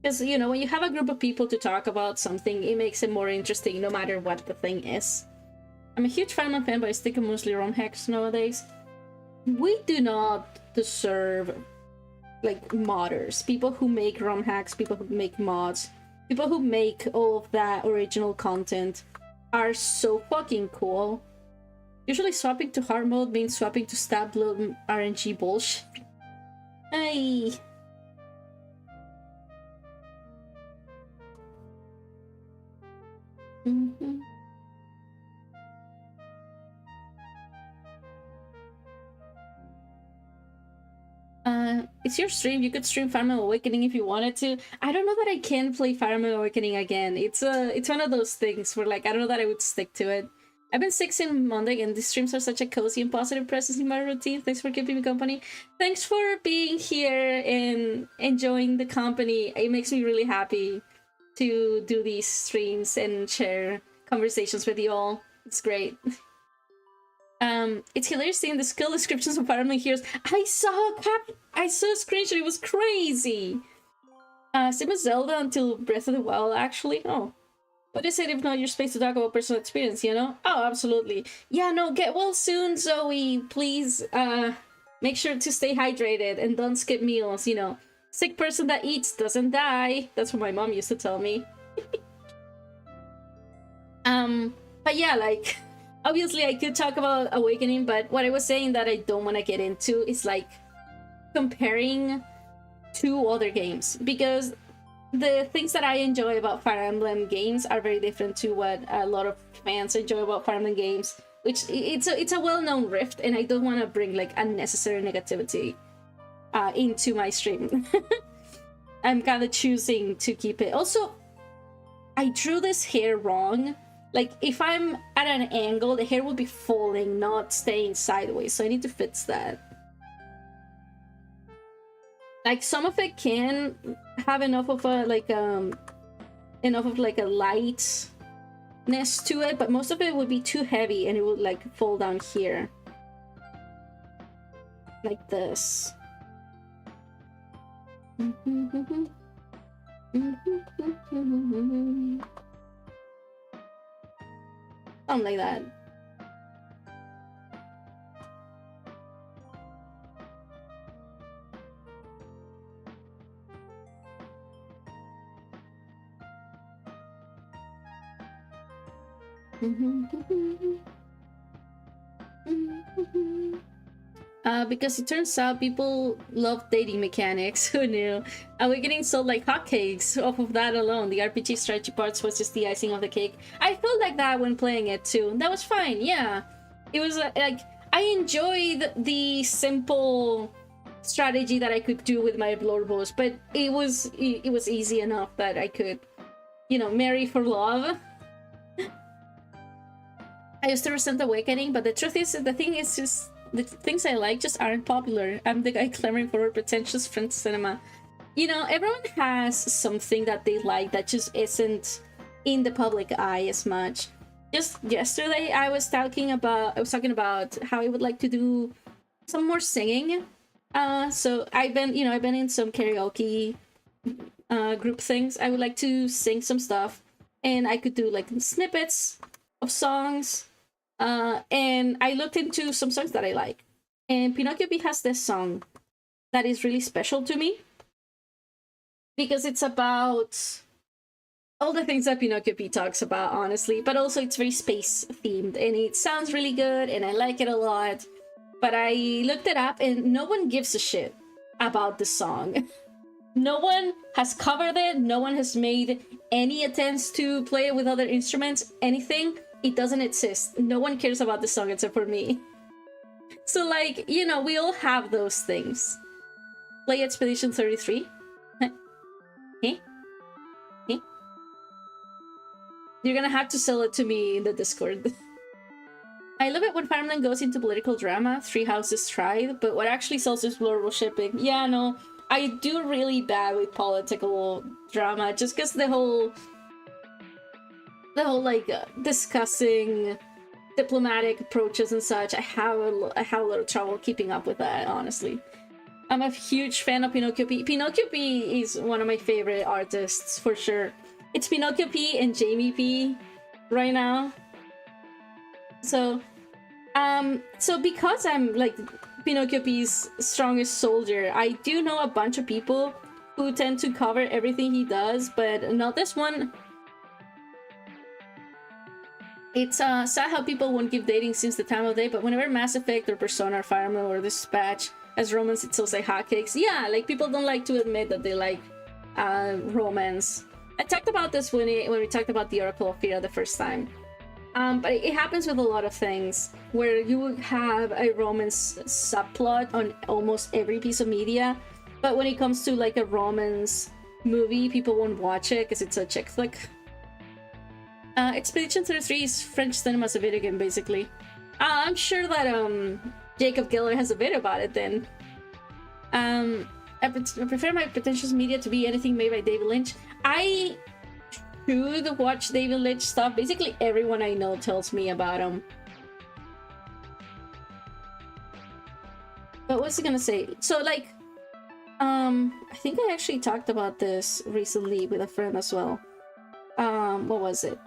Because, you know, when you have a group of people to talk about something, it makes it more interesting no matter what the thing is. I'm a huge Fire Emblem fan, but I stick to mostly ROM hacks nowadays. We do not deserve, like, modders. People who make ROM hacks, people who make mods, people who make all of that original content are so fucking cool. Usually swapping to hard mode means swapping to stab load RNG bullshit. Hey. Mm-hmm. It's your stream. You could stream Fire Emblem Awakening if you wanted to. I don't know that I can play Fire Emblem Awakening again. It's one of those things where, like, I don't know that I would stick to it. I've been sick since Monday, and these streams are such a cozy and positive presence in my routine. Thanks for keeping me company. Thanks for being here and enjoying the company. It makes me really happy to do these streams and share conversations with you all. It's great. It's hilarious seeing the skill descriptions of Fire Emblem Heroes. I saw a screenshot. It was crazy. Same as Zelda until Breath of the Wild, actually. Oh, what is it if not your space to talk about personal experience? You know? Oh, absolutely. Yeah, no. Get well soon, Zoe. Please. Make sure to stay hydrated and don't skip meals. You know, sick person that eats doesn't die. That's what my mom used to tell me. But yeah, like. Obviously, I could talk about Awakening, but what I was saying that I don't want to get into is, like, comparing 2 other games. Because the things that I enjoy about Fire Emblem games are very different to what a lot of fans enjoy about Fire Emblem games. Which, it's a well-known rift, and I don't want to bring, like, unnecessary negativity into my stream. I'm kind of choosing to keep it. Also, I drew this hair wrong. Like, if I'm at an angle, the hair will be falling, not staying sideways. So I need to fix that. Like, some of it can have enough of a, like, a lightness to it, but most of it would be too heavy and it would, like, fall down here. Like this. Something like that. Because it turns out people love dating mechanics. Who knew? Awakening sold like hotcakes off of that alone. The RPG strategy parts was just the icing of the cake. I felt like that when playing it too. That was fine, yeah. It was like, I enjoyed the simple strategy that I could do with my Lord bows, but it was easy enough that I could, you know, marry for love. I used to resent Awakening, but the truth is, the thing is just, the things I like just aren't popular. I'm the guy clamoring for a pretentious French cinema. You know, everyone has something that they like that just isn't in the public eye as much. Just yesterday, I was talking about how I would like to do some more singing. So I've been in some karaoke group things. I would like to sing some stuff, and I could do like snippets of songs. And I looked into some songs that I like, and Pinocchio B has this song that is really special to me because it's about all the things that Pinocchio P talks about, honestly. But also it's very space themed and it sounds really good and I like it a lot. But I looked it up and no one gives a shit about the song. No one has covered it, no one has made any attempts to play it with other instruments, anything. It doesn't exist. No one cares about the song except for me. So like, you know, we all have those things. Play Expedition 33. Hey? Hey? You're gonna have to sell it to me in the Discord. I love it when Fire Emblem goes into political drama. 3 houses tried, but what actually sells is global shipping. Yeah, no. I do really bad with political drama, just because the whole like discussing diplomatic approaches and such. I have a little trouble keeping up with that, honestly. I'm a huge fan of Pinocchio P. Pinocchio P is one of my favorite artists for sure. It's Pinocchio P and Jamie P right now. So because I'm like Pinocchio P's strongest soldier, I do know a bunch of people who tend to cover everything he does, but not this one. It's sad how people won't give dating since the time of day, but whenever Mass Effect or Persona or Fire Emblem or Dispatch as romance, it sells like hotcakes. Yeah, like people don't like to admit that they like romance. I talked about this when we talked about the Oracle of Fear the first time. But it happens with a lot of things where you have a romance subplot on almost every piece of media, but when it comes to like a romance movie, people won't watch it because it's a chick flick. Expedition 33 is French cinema as a video game, basically. I'm sure that Jacob Geller has a bit about it then. I prefer my pretentious media to be anything made by David Lynch. I should watch David Lynch stuff. Basically everyone I know tells me about him. But what's he gonna say? So like, I think I actually talked about this recently with a friend as well. What was it?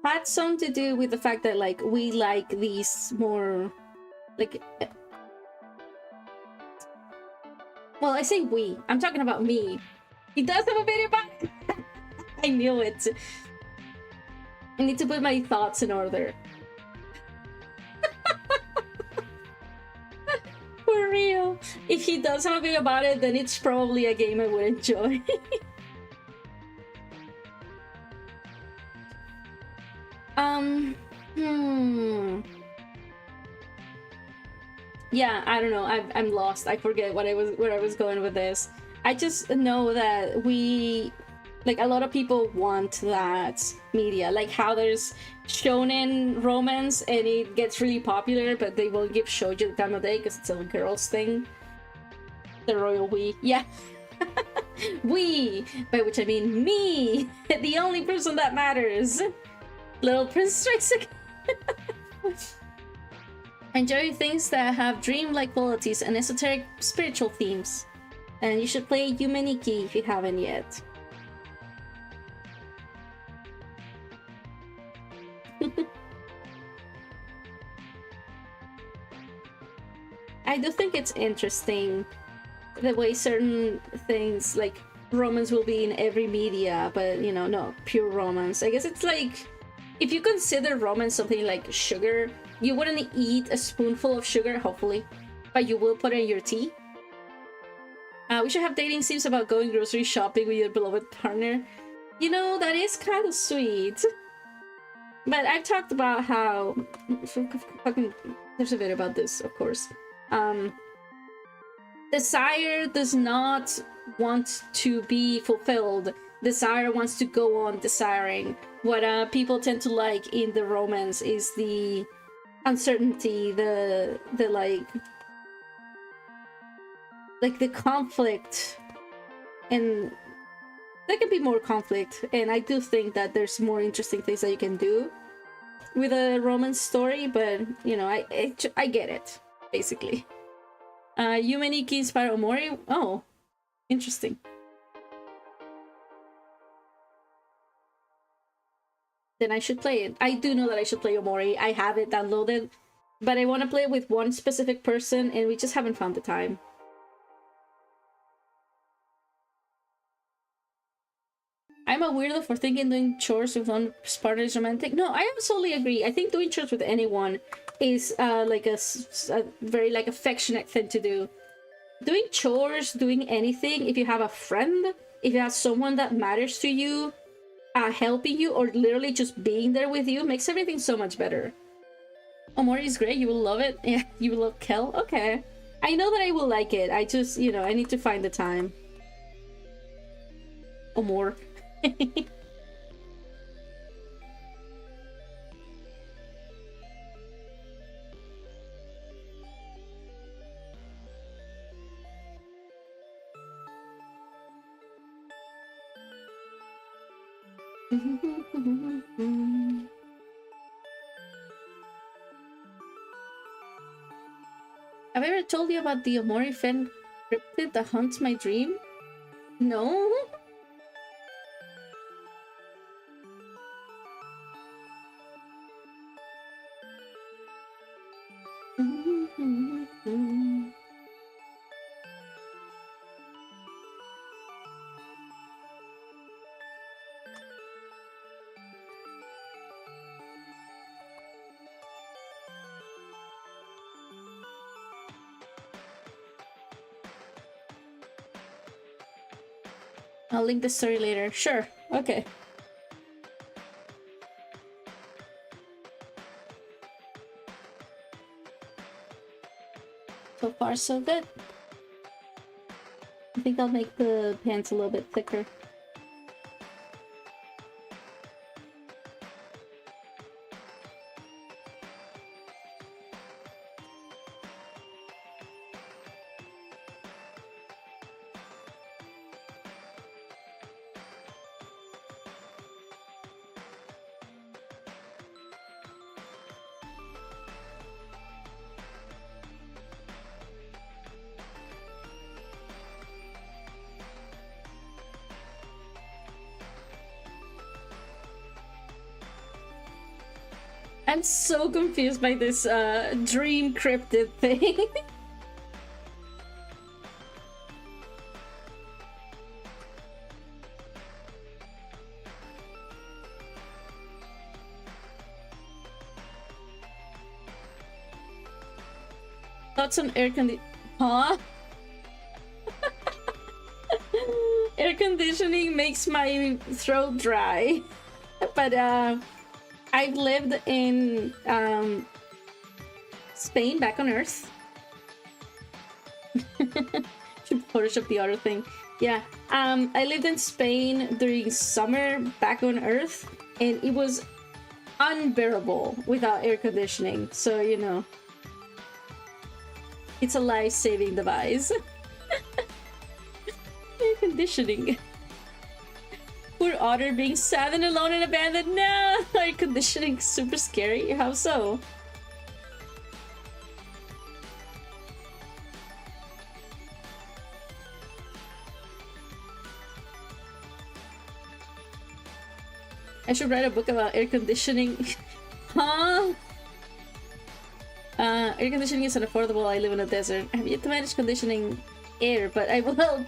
Had something to do with the fact that like we like these more like, well, I say we, I'm talking about me. He does have a video about it. I knew it. I need to put my thoughts in order. For real. If he does have a video about it, then it's probably a game I would enjoy. Yeah, I don't know. I'm lost. I forget where I was going with this. I just know that we, like, a lot of people want that media, like how there's shonen romance and it gets really popular, but they won't give shoujo the time of day because it's a girls thing. The royal we, yeah. We, by which I mean me, the only person that matters. Little Prince Strikes Again. Enjoy things that have dream-like qualities and esoteric spiritual themes. And you should play Yumeniki if you haven't yet. I do think it's interesting the way certain things like romance will be in every media, but you know, no pure romance. I guess it's like if you consider romance something like sugar, you wouldn't eat a spoonful of sugar, hopefully, but you will put it in your tea. We should have dating sims about going grocery shopping with your beloved partner. You know, that is kind of sweet. But I've talked about how there's a video about this, of course. Desire does not want to be fulfilled. Desire wants to go on desiring. What people tend to like in the romance is the uncertainty, the the conflict, and there can be more conflict, and I do think that there's more interesting things that you can do with a romance story, but you know, I get it, basically. Yumeniki inspire Omori? Oh, interesting. Then I should play it. I do know that I should play Omori. I have it downloaded, but I want to play it with one specific person, and we just haven't found the time. I'm a weirdo for thinking doing chores with one partner is romantic. No, I absolutely agree. I think doing chores with anyone is like a very like affectionate thing to do. Doing chores, doing anything, if you have a friend, if you have someone that matters to you, helping you, or literally just being there with you, makes everything so much better. Omori is great. You will love it. Yeah, you will love Kel. Okay. I know that I will like it. I just, you know, I need to find the time. Omor. Have I ever told you about the Omori Fen cryptid that haunts my dream? No? I'll link the story later. Sure. Okay. So far, so good. I think I'll make the pants a little bit thicker. I'm so confused by this dream cryptid thing. Thoughts on air conditioning? Huh? Air conditioning makes my throat dry. But I've lived in Spain, back on Earth. Should Photoshop the other thing. Yeah, I lived in Spain during summer, back on Earth, and it was unbearable without air conditioning. So, you know, it's a life-saving device. Air conditioning. Poor Otter being sad and alone and abandoned. No! Air conditioning super scary. How so? I should write a book about air conditioning. Huh? Air conditioning is unaffordable. I live in a desert. I have yet to manage conditioning air, but I will help.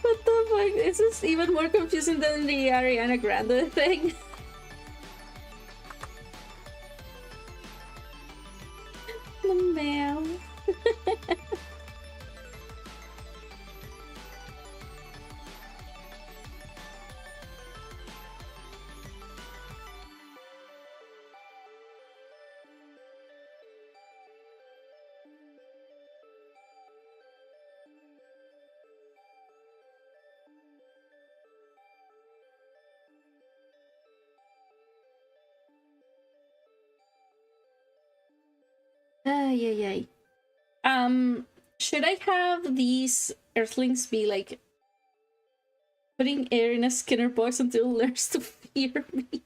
What the fuck? This is even more confusing than the Ariana Grande thing. The mail. Yay. Should I have these Earthlings be like putting air in a Skinner box until it learns to fear me?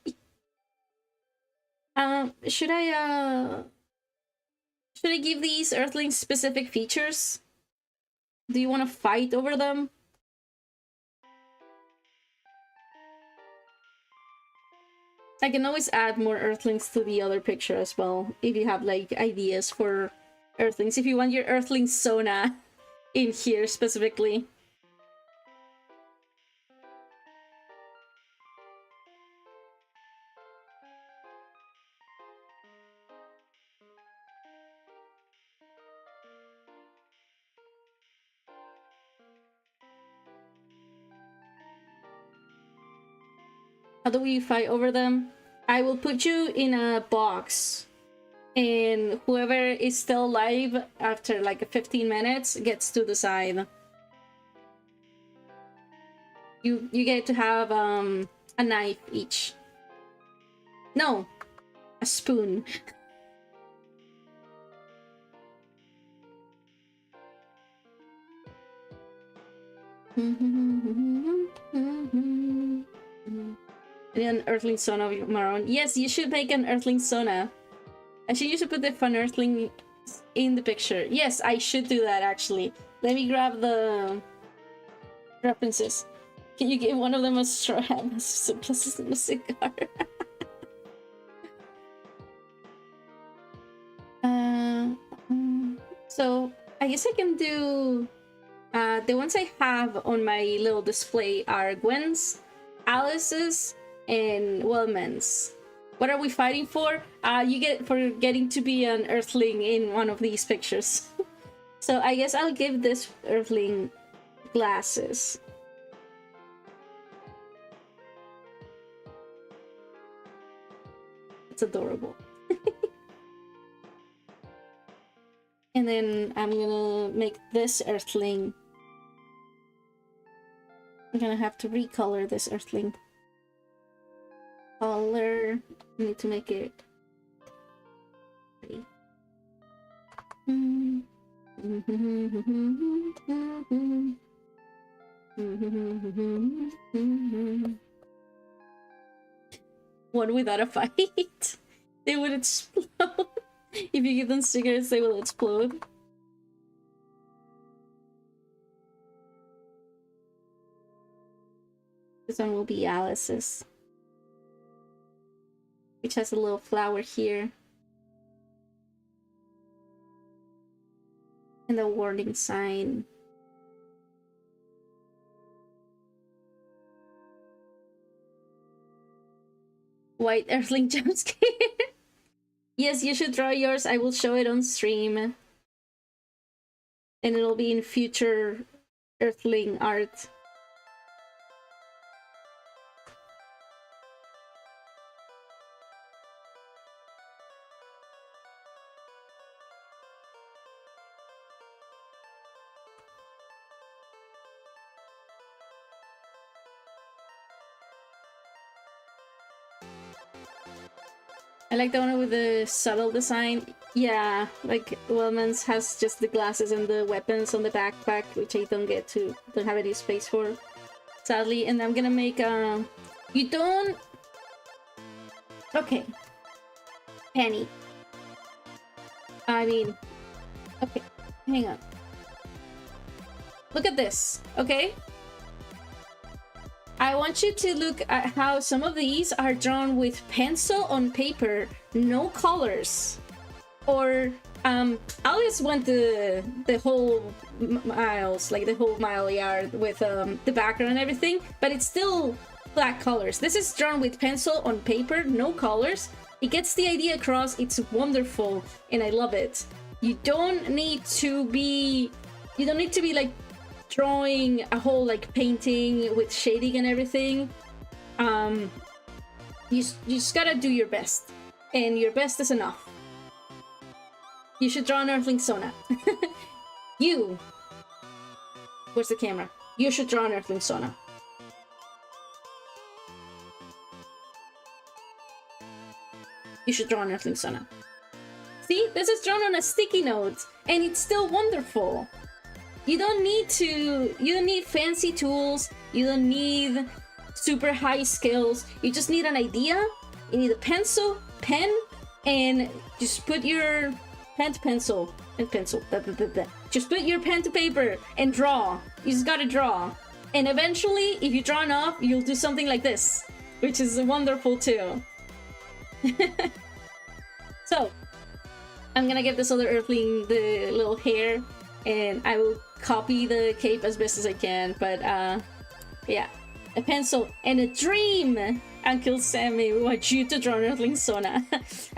Should I give these Earthlings specific features? Do you want to fight over them? I can always add more Earthlings to the other picture as well, if you have like ideas for Earthlings, if you want your Earthling Sona in here specifically. How do we fight over them? I will put you in a box, and whoever is still alive after like 15 minutes gets to decide. You get to have a knife each. No, a spoon. An Earthling Sona of my own. Yes, you should make an Earthling Sona. Actually, you should put the fun Earthling in the picture. Yes, I should do that actually. Let me grab the references. Can you give one of them a straw hat, a cigar? So I guess I can do the ones I have on my little display are Gwen's, Alice's, and Wellman's. What are we fighting for? You get for getting to be an Earthling in one of these pictures. So I guess I'll give this Earthling glasses. It's adorable. And then I'm gonna make this Earthling. I'm gonna have to recolor this Earthling. Color. I need to make it pretty. One without a fight. They would explode. If you give them cigarettes, they will explode. This one will be Alice's, which has a little flower here. And the warning sign. White Earthling jump scare. Yes, you should draw yours. I will show it on stream. And it'll be in future Earthling art. I like the one with the subtle design. Yeah, like Wellman's has just the glasses and the weapons on the backpack, which I don't have any space for, sadly. And I'm gonna make you don't. Okay, Penny. I mean, okay, hang on. Look at this, okay? I want you to look at how some of these are drawn with pencil on paper, no colors. Or Alice went the whole miles, like the whole mile yard with the background and everything, but it's still black colors. This is drawn with pencil on paper, no colors. It gets the idea across. It's wonderful, and I love it. You don't need to be like drawing a whole like painting with shading and everything. You just gotta do your best, and your best is enough. You should draw an Earthling Sona. You, where's the camera? You should draw an Earthling Sona. You should draw an Earthling Sona. See, this is drawn on a sticky note, and it's still wonderful. You don't need fancy tools, you don't need super high skills, you just need an idea, you need a pencil, pen, and just put your pen to pencil, just put your pen to paper and draw. You just gotta draw. And eventually, if you draw enough, you'll do something like this, which is wonderful too. So, I'm gonna give this other Earthling the little hair, and I will copy the cape as best as I can. But yeah, a pencil and a dream. Uncle Sammy, we want you to draw an Earthling Sona.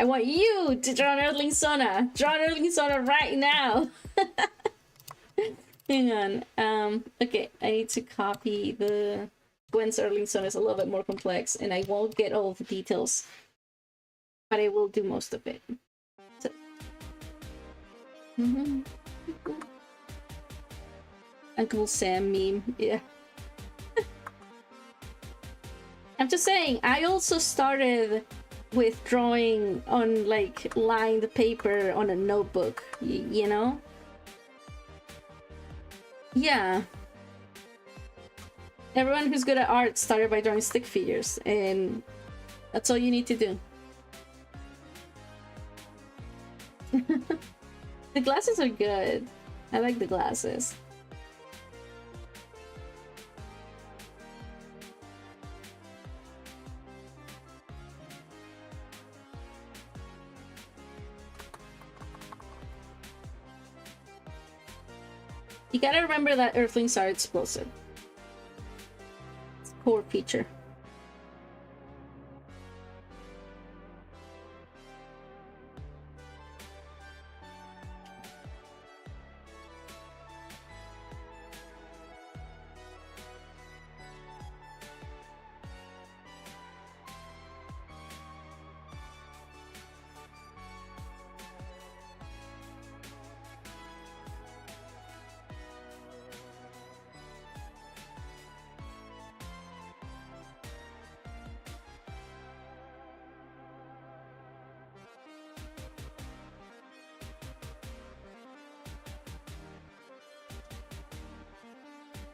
I want you to draw an Earthling Sona. Draw an Earthling Sona right now. Hang on. Okay, I need to copy the Gwen's Earthling Sona. Is a little bit more complex, and I won't get all the details, but I will do most of it. So. Uncle Sam meme, yeah. I'm just saying, I also started with drawing on like lined paper on a notebook, you know? Yeah. Everyone who's good at art started by drawing stick figures, and that's all you need to do. The glasses are good. I like the glasses. You gotta remember that Earthlings are explosive. It's a core feature.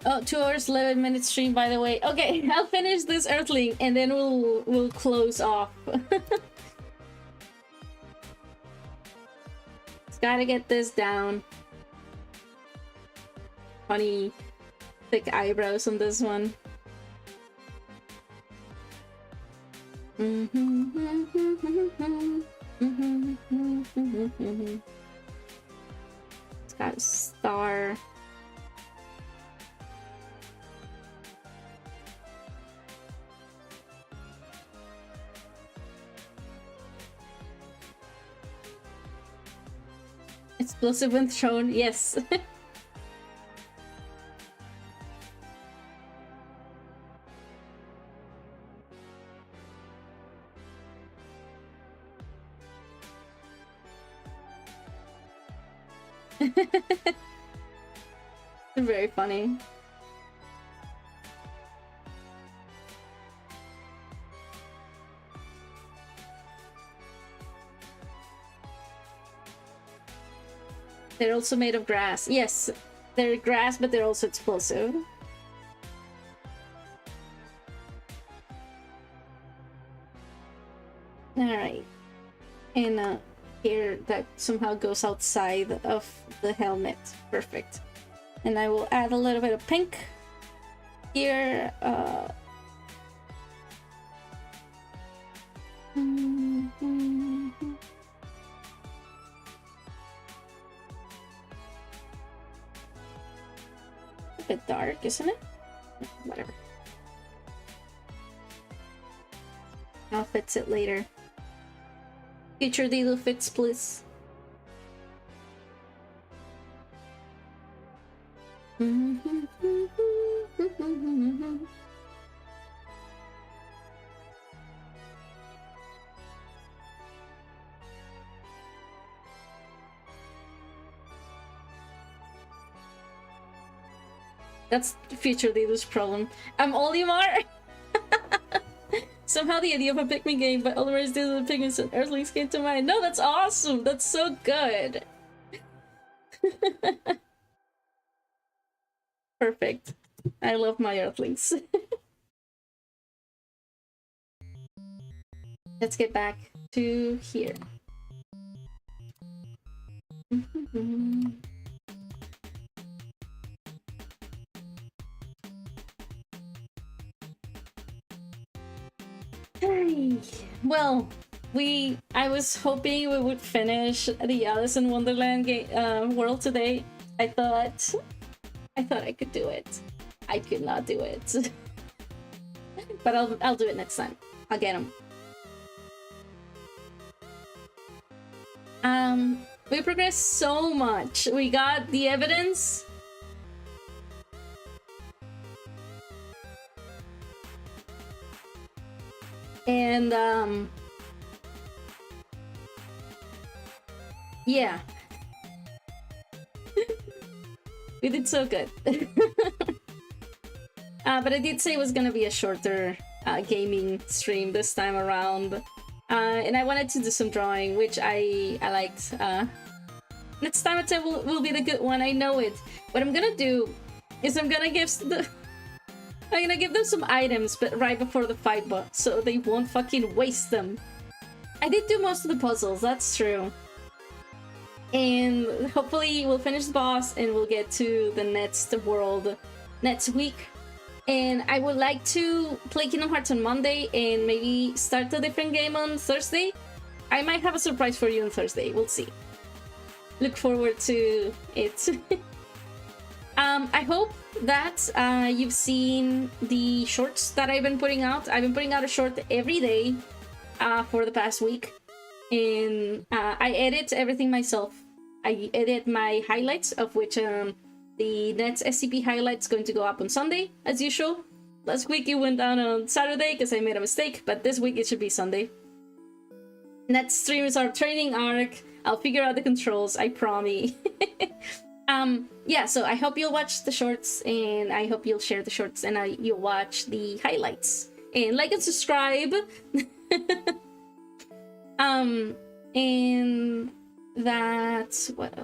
Oh, 2 hours, 11 minutes stream, by the way. Okay, I'll finish this Earthling and then we'll close off. Just gotta get this down. Funny thick eyebrows on this one. It's got a star. Explosive when thrown, yes. Very funny. They're also made of grass. Yes, they're grass, but they're also explosive. Alright. And here that somehow goes outside of the helmet. Perfect. And I will add a little bit of pink here. A bit dark, isn't it? Whatever. I'll fix it later. Future Dido fits, please. That's Future Dido's problem. I'm Olimar! Somehow the idea of a Pikmin game, but Oliver's Dido the Pikmin and Earthlings came to mind. No, that's awesome! That's so good! Perfect. I love my Earthlings. Let's get back to here. Hey, well, I was hoping we would finish the Alice in Wonderland world today. I thought I could do it. I could not do it. But I'll do it next time. I'll get them. We progressed so much. We got the evidence. And yeah. We did so good. But I did say it was gonna be a shorter gaming stream this time around. And I wanted to do some drawing, which I liked. Next time it will be the good one, I know it. What I'm gonna do is I'm gonna give them some items, but right before the fight, so they won't fucking waste them. I did do most of the puzzles, that's true. And hopefully we'll finish the boss and we'll get to the next world next week. And I would like to play Kingdom Hearts on Monday and maybe start a different game on Thursday. I might have a surprise for you on Thursday, we'll see. Look forward to it. I hope that you've seen the shorts that I've been putting out. I've been putting out a short every day for the past week. And I edit everything myself. I edit my highlights, of which the next SCP highlight's going to go up on Sunday, as usual. Last week it went down on Saturday because I made a mistake, but this week it should be Sunday. Next stream is our training arc. I'll figure out the controls, I promise. Yeah, so I hope you'll watch the shorts, and I hope you'll share the shorts, and you'll watch the highlights. And like and subscribe. And that's what.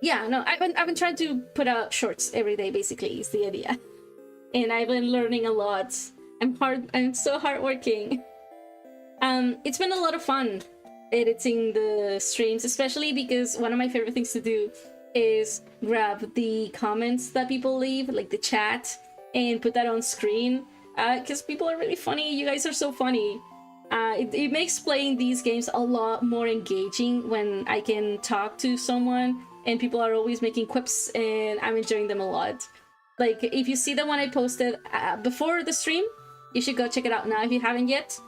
Yeah, no, I've been trying to put out shorts every day. Basically, is the idea, and I've been learning a lot. I'm so hardworking. It's been a lot of fun editing the streams, especially because one of my favorite things to do is grab the comments that people leave, like the chat, and put that on screen. Because people are really funny. You guys are so funny. It makes playing these games a lot more engaging when I can talk to someone and people are always making quips, and I'm enjoying them a lot. Like, if you see the one I posted before the stream, you should go check it out now if you haven't yet.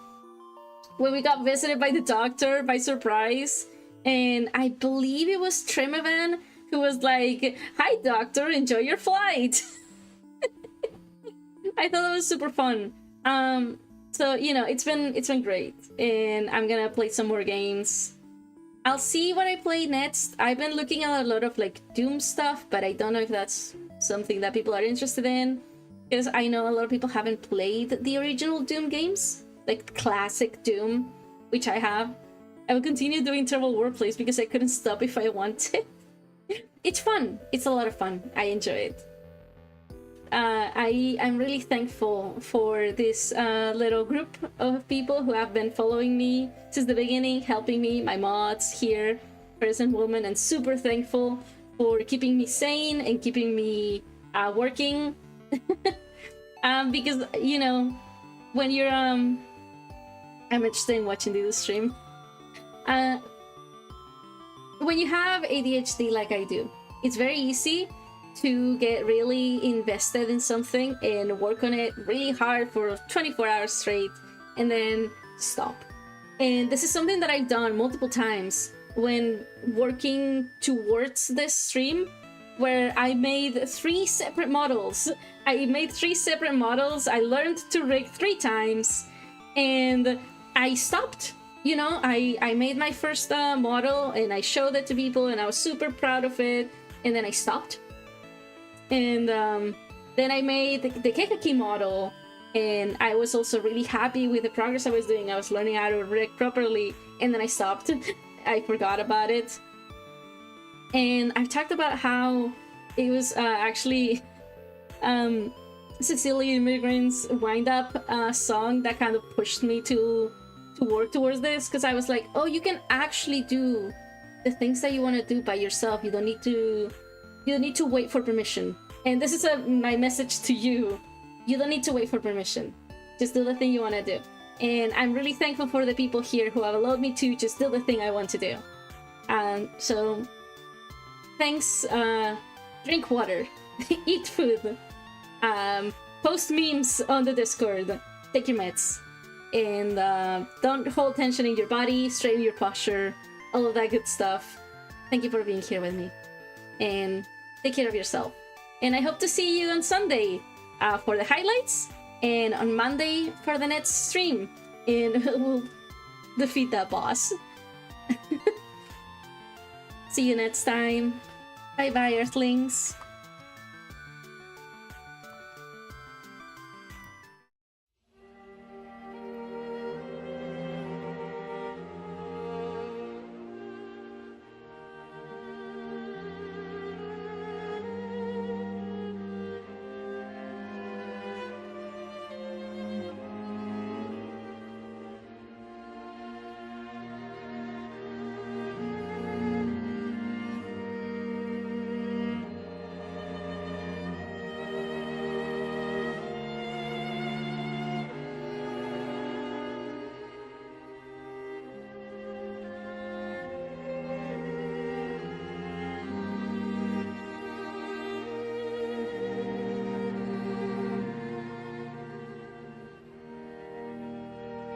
When we got visited by the doctor by surprise, and I believe it was Tremavan who was like, "Hi doctor, enjoy your flight." I thought it was super fun. So, you know, it's been great, and I'm gonna play some more games. I'll see what I play next. I've been looking at a lot of like Doom stuff, but I don't know if that's something that people are interested in, because I know a lot of people haven't played the original Doom games, like classic Doom, which I have. I will continue doing Terrible Warplays because I couldn't stop if I wanted. It's fun. It's a lot of fun. I enjoy it. I'm really thankful for this little group of people who have been following me since the beginning, helping me, my mods here, present woman, and super thankful for keeping me sane and keeping me working. Because, you know, when you're I'm interested in watching the stream. When you have ADHD like I do, it's very easy to get really invested in something and work on it really hard for 24 hours straight and then stop. And this is something that I've done multiple times when working towards this stream, where I made 3 separate models. I learned to rig 3 times, and I stopped. You know, I made my first model and I showed it to people and I was super proud of it, and then I stopped. And then I made the Kekaki model, and I was also really happy with the progress I was doing. I was learning how to rig properly, and then I stopped. I forgot about it. And I've talked about how it was actually Sicilian Immigrants Wind Up song that kind of pushed me to work towards this, because I was like, oh, you can actually do the things that you want to do by yourself. You don't need to wait for permission. And this is my message to you. You don't need to wait for permission. Just do the thing you want to do. And I'm really thankful for the people here who have allowed me to just do the thing I want to do. So thanks. Drink water, eat food, post memes on the Discord, take your meds, and don't hold tension in your body, straighten your posture, all of that good stuff. Thank you for being here with me, and take care of yourself. And I hope to see you on Sunday for the highlights, and on Monday for the next stream, and we'll defeat that boss. See you next time. Bye bye, Earthlings.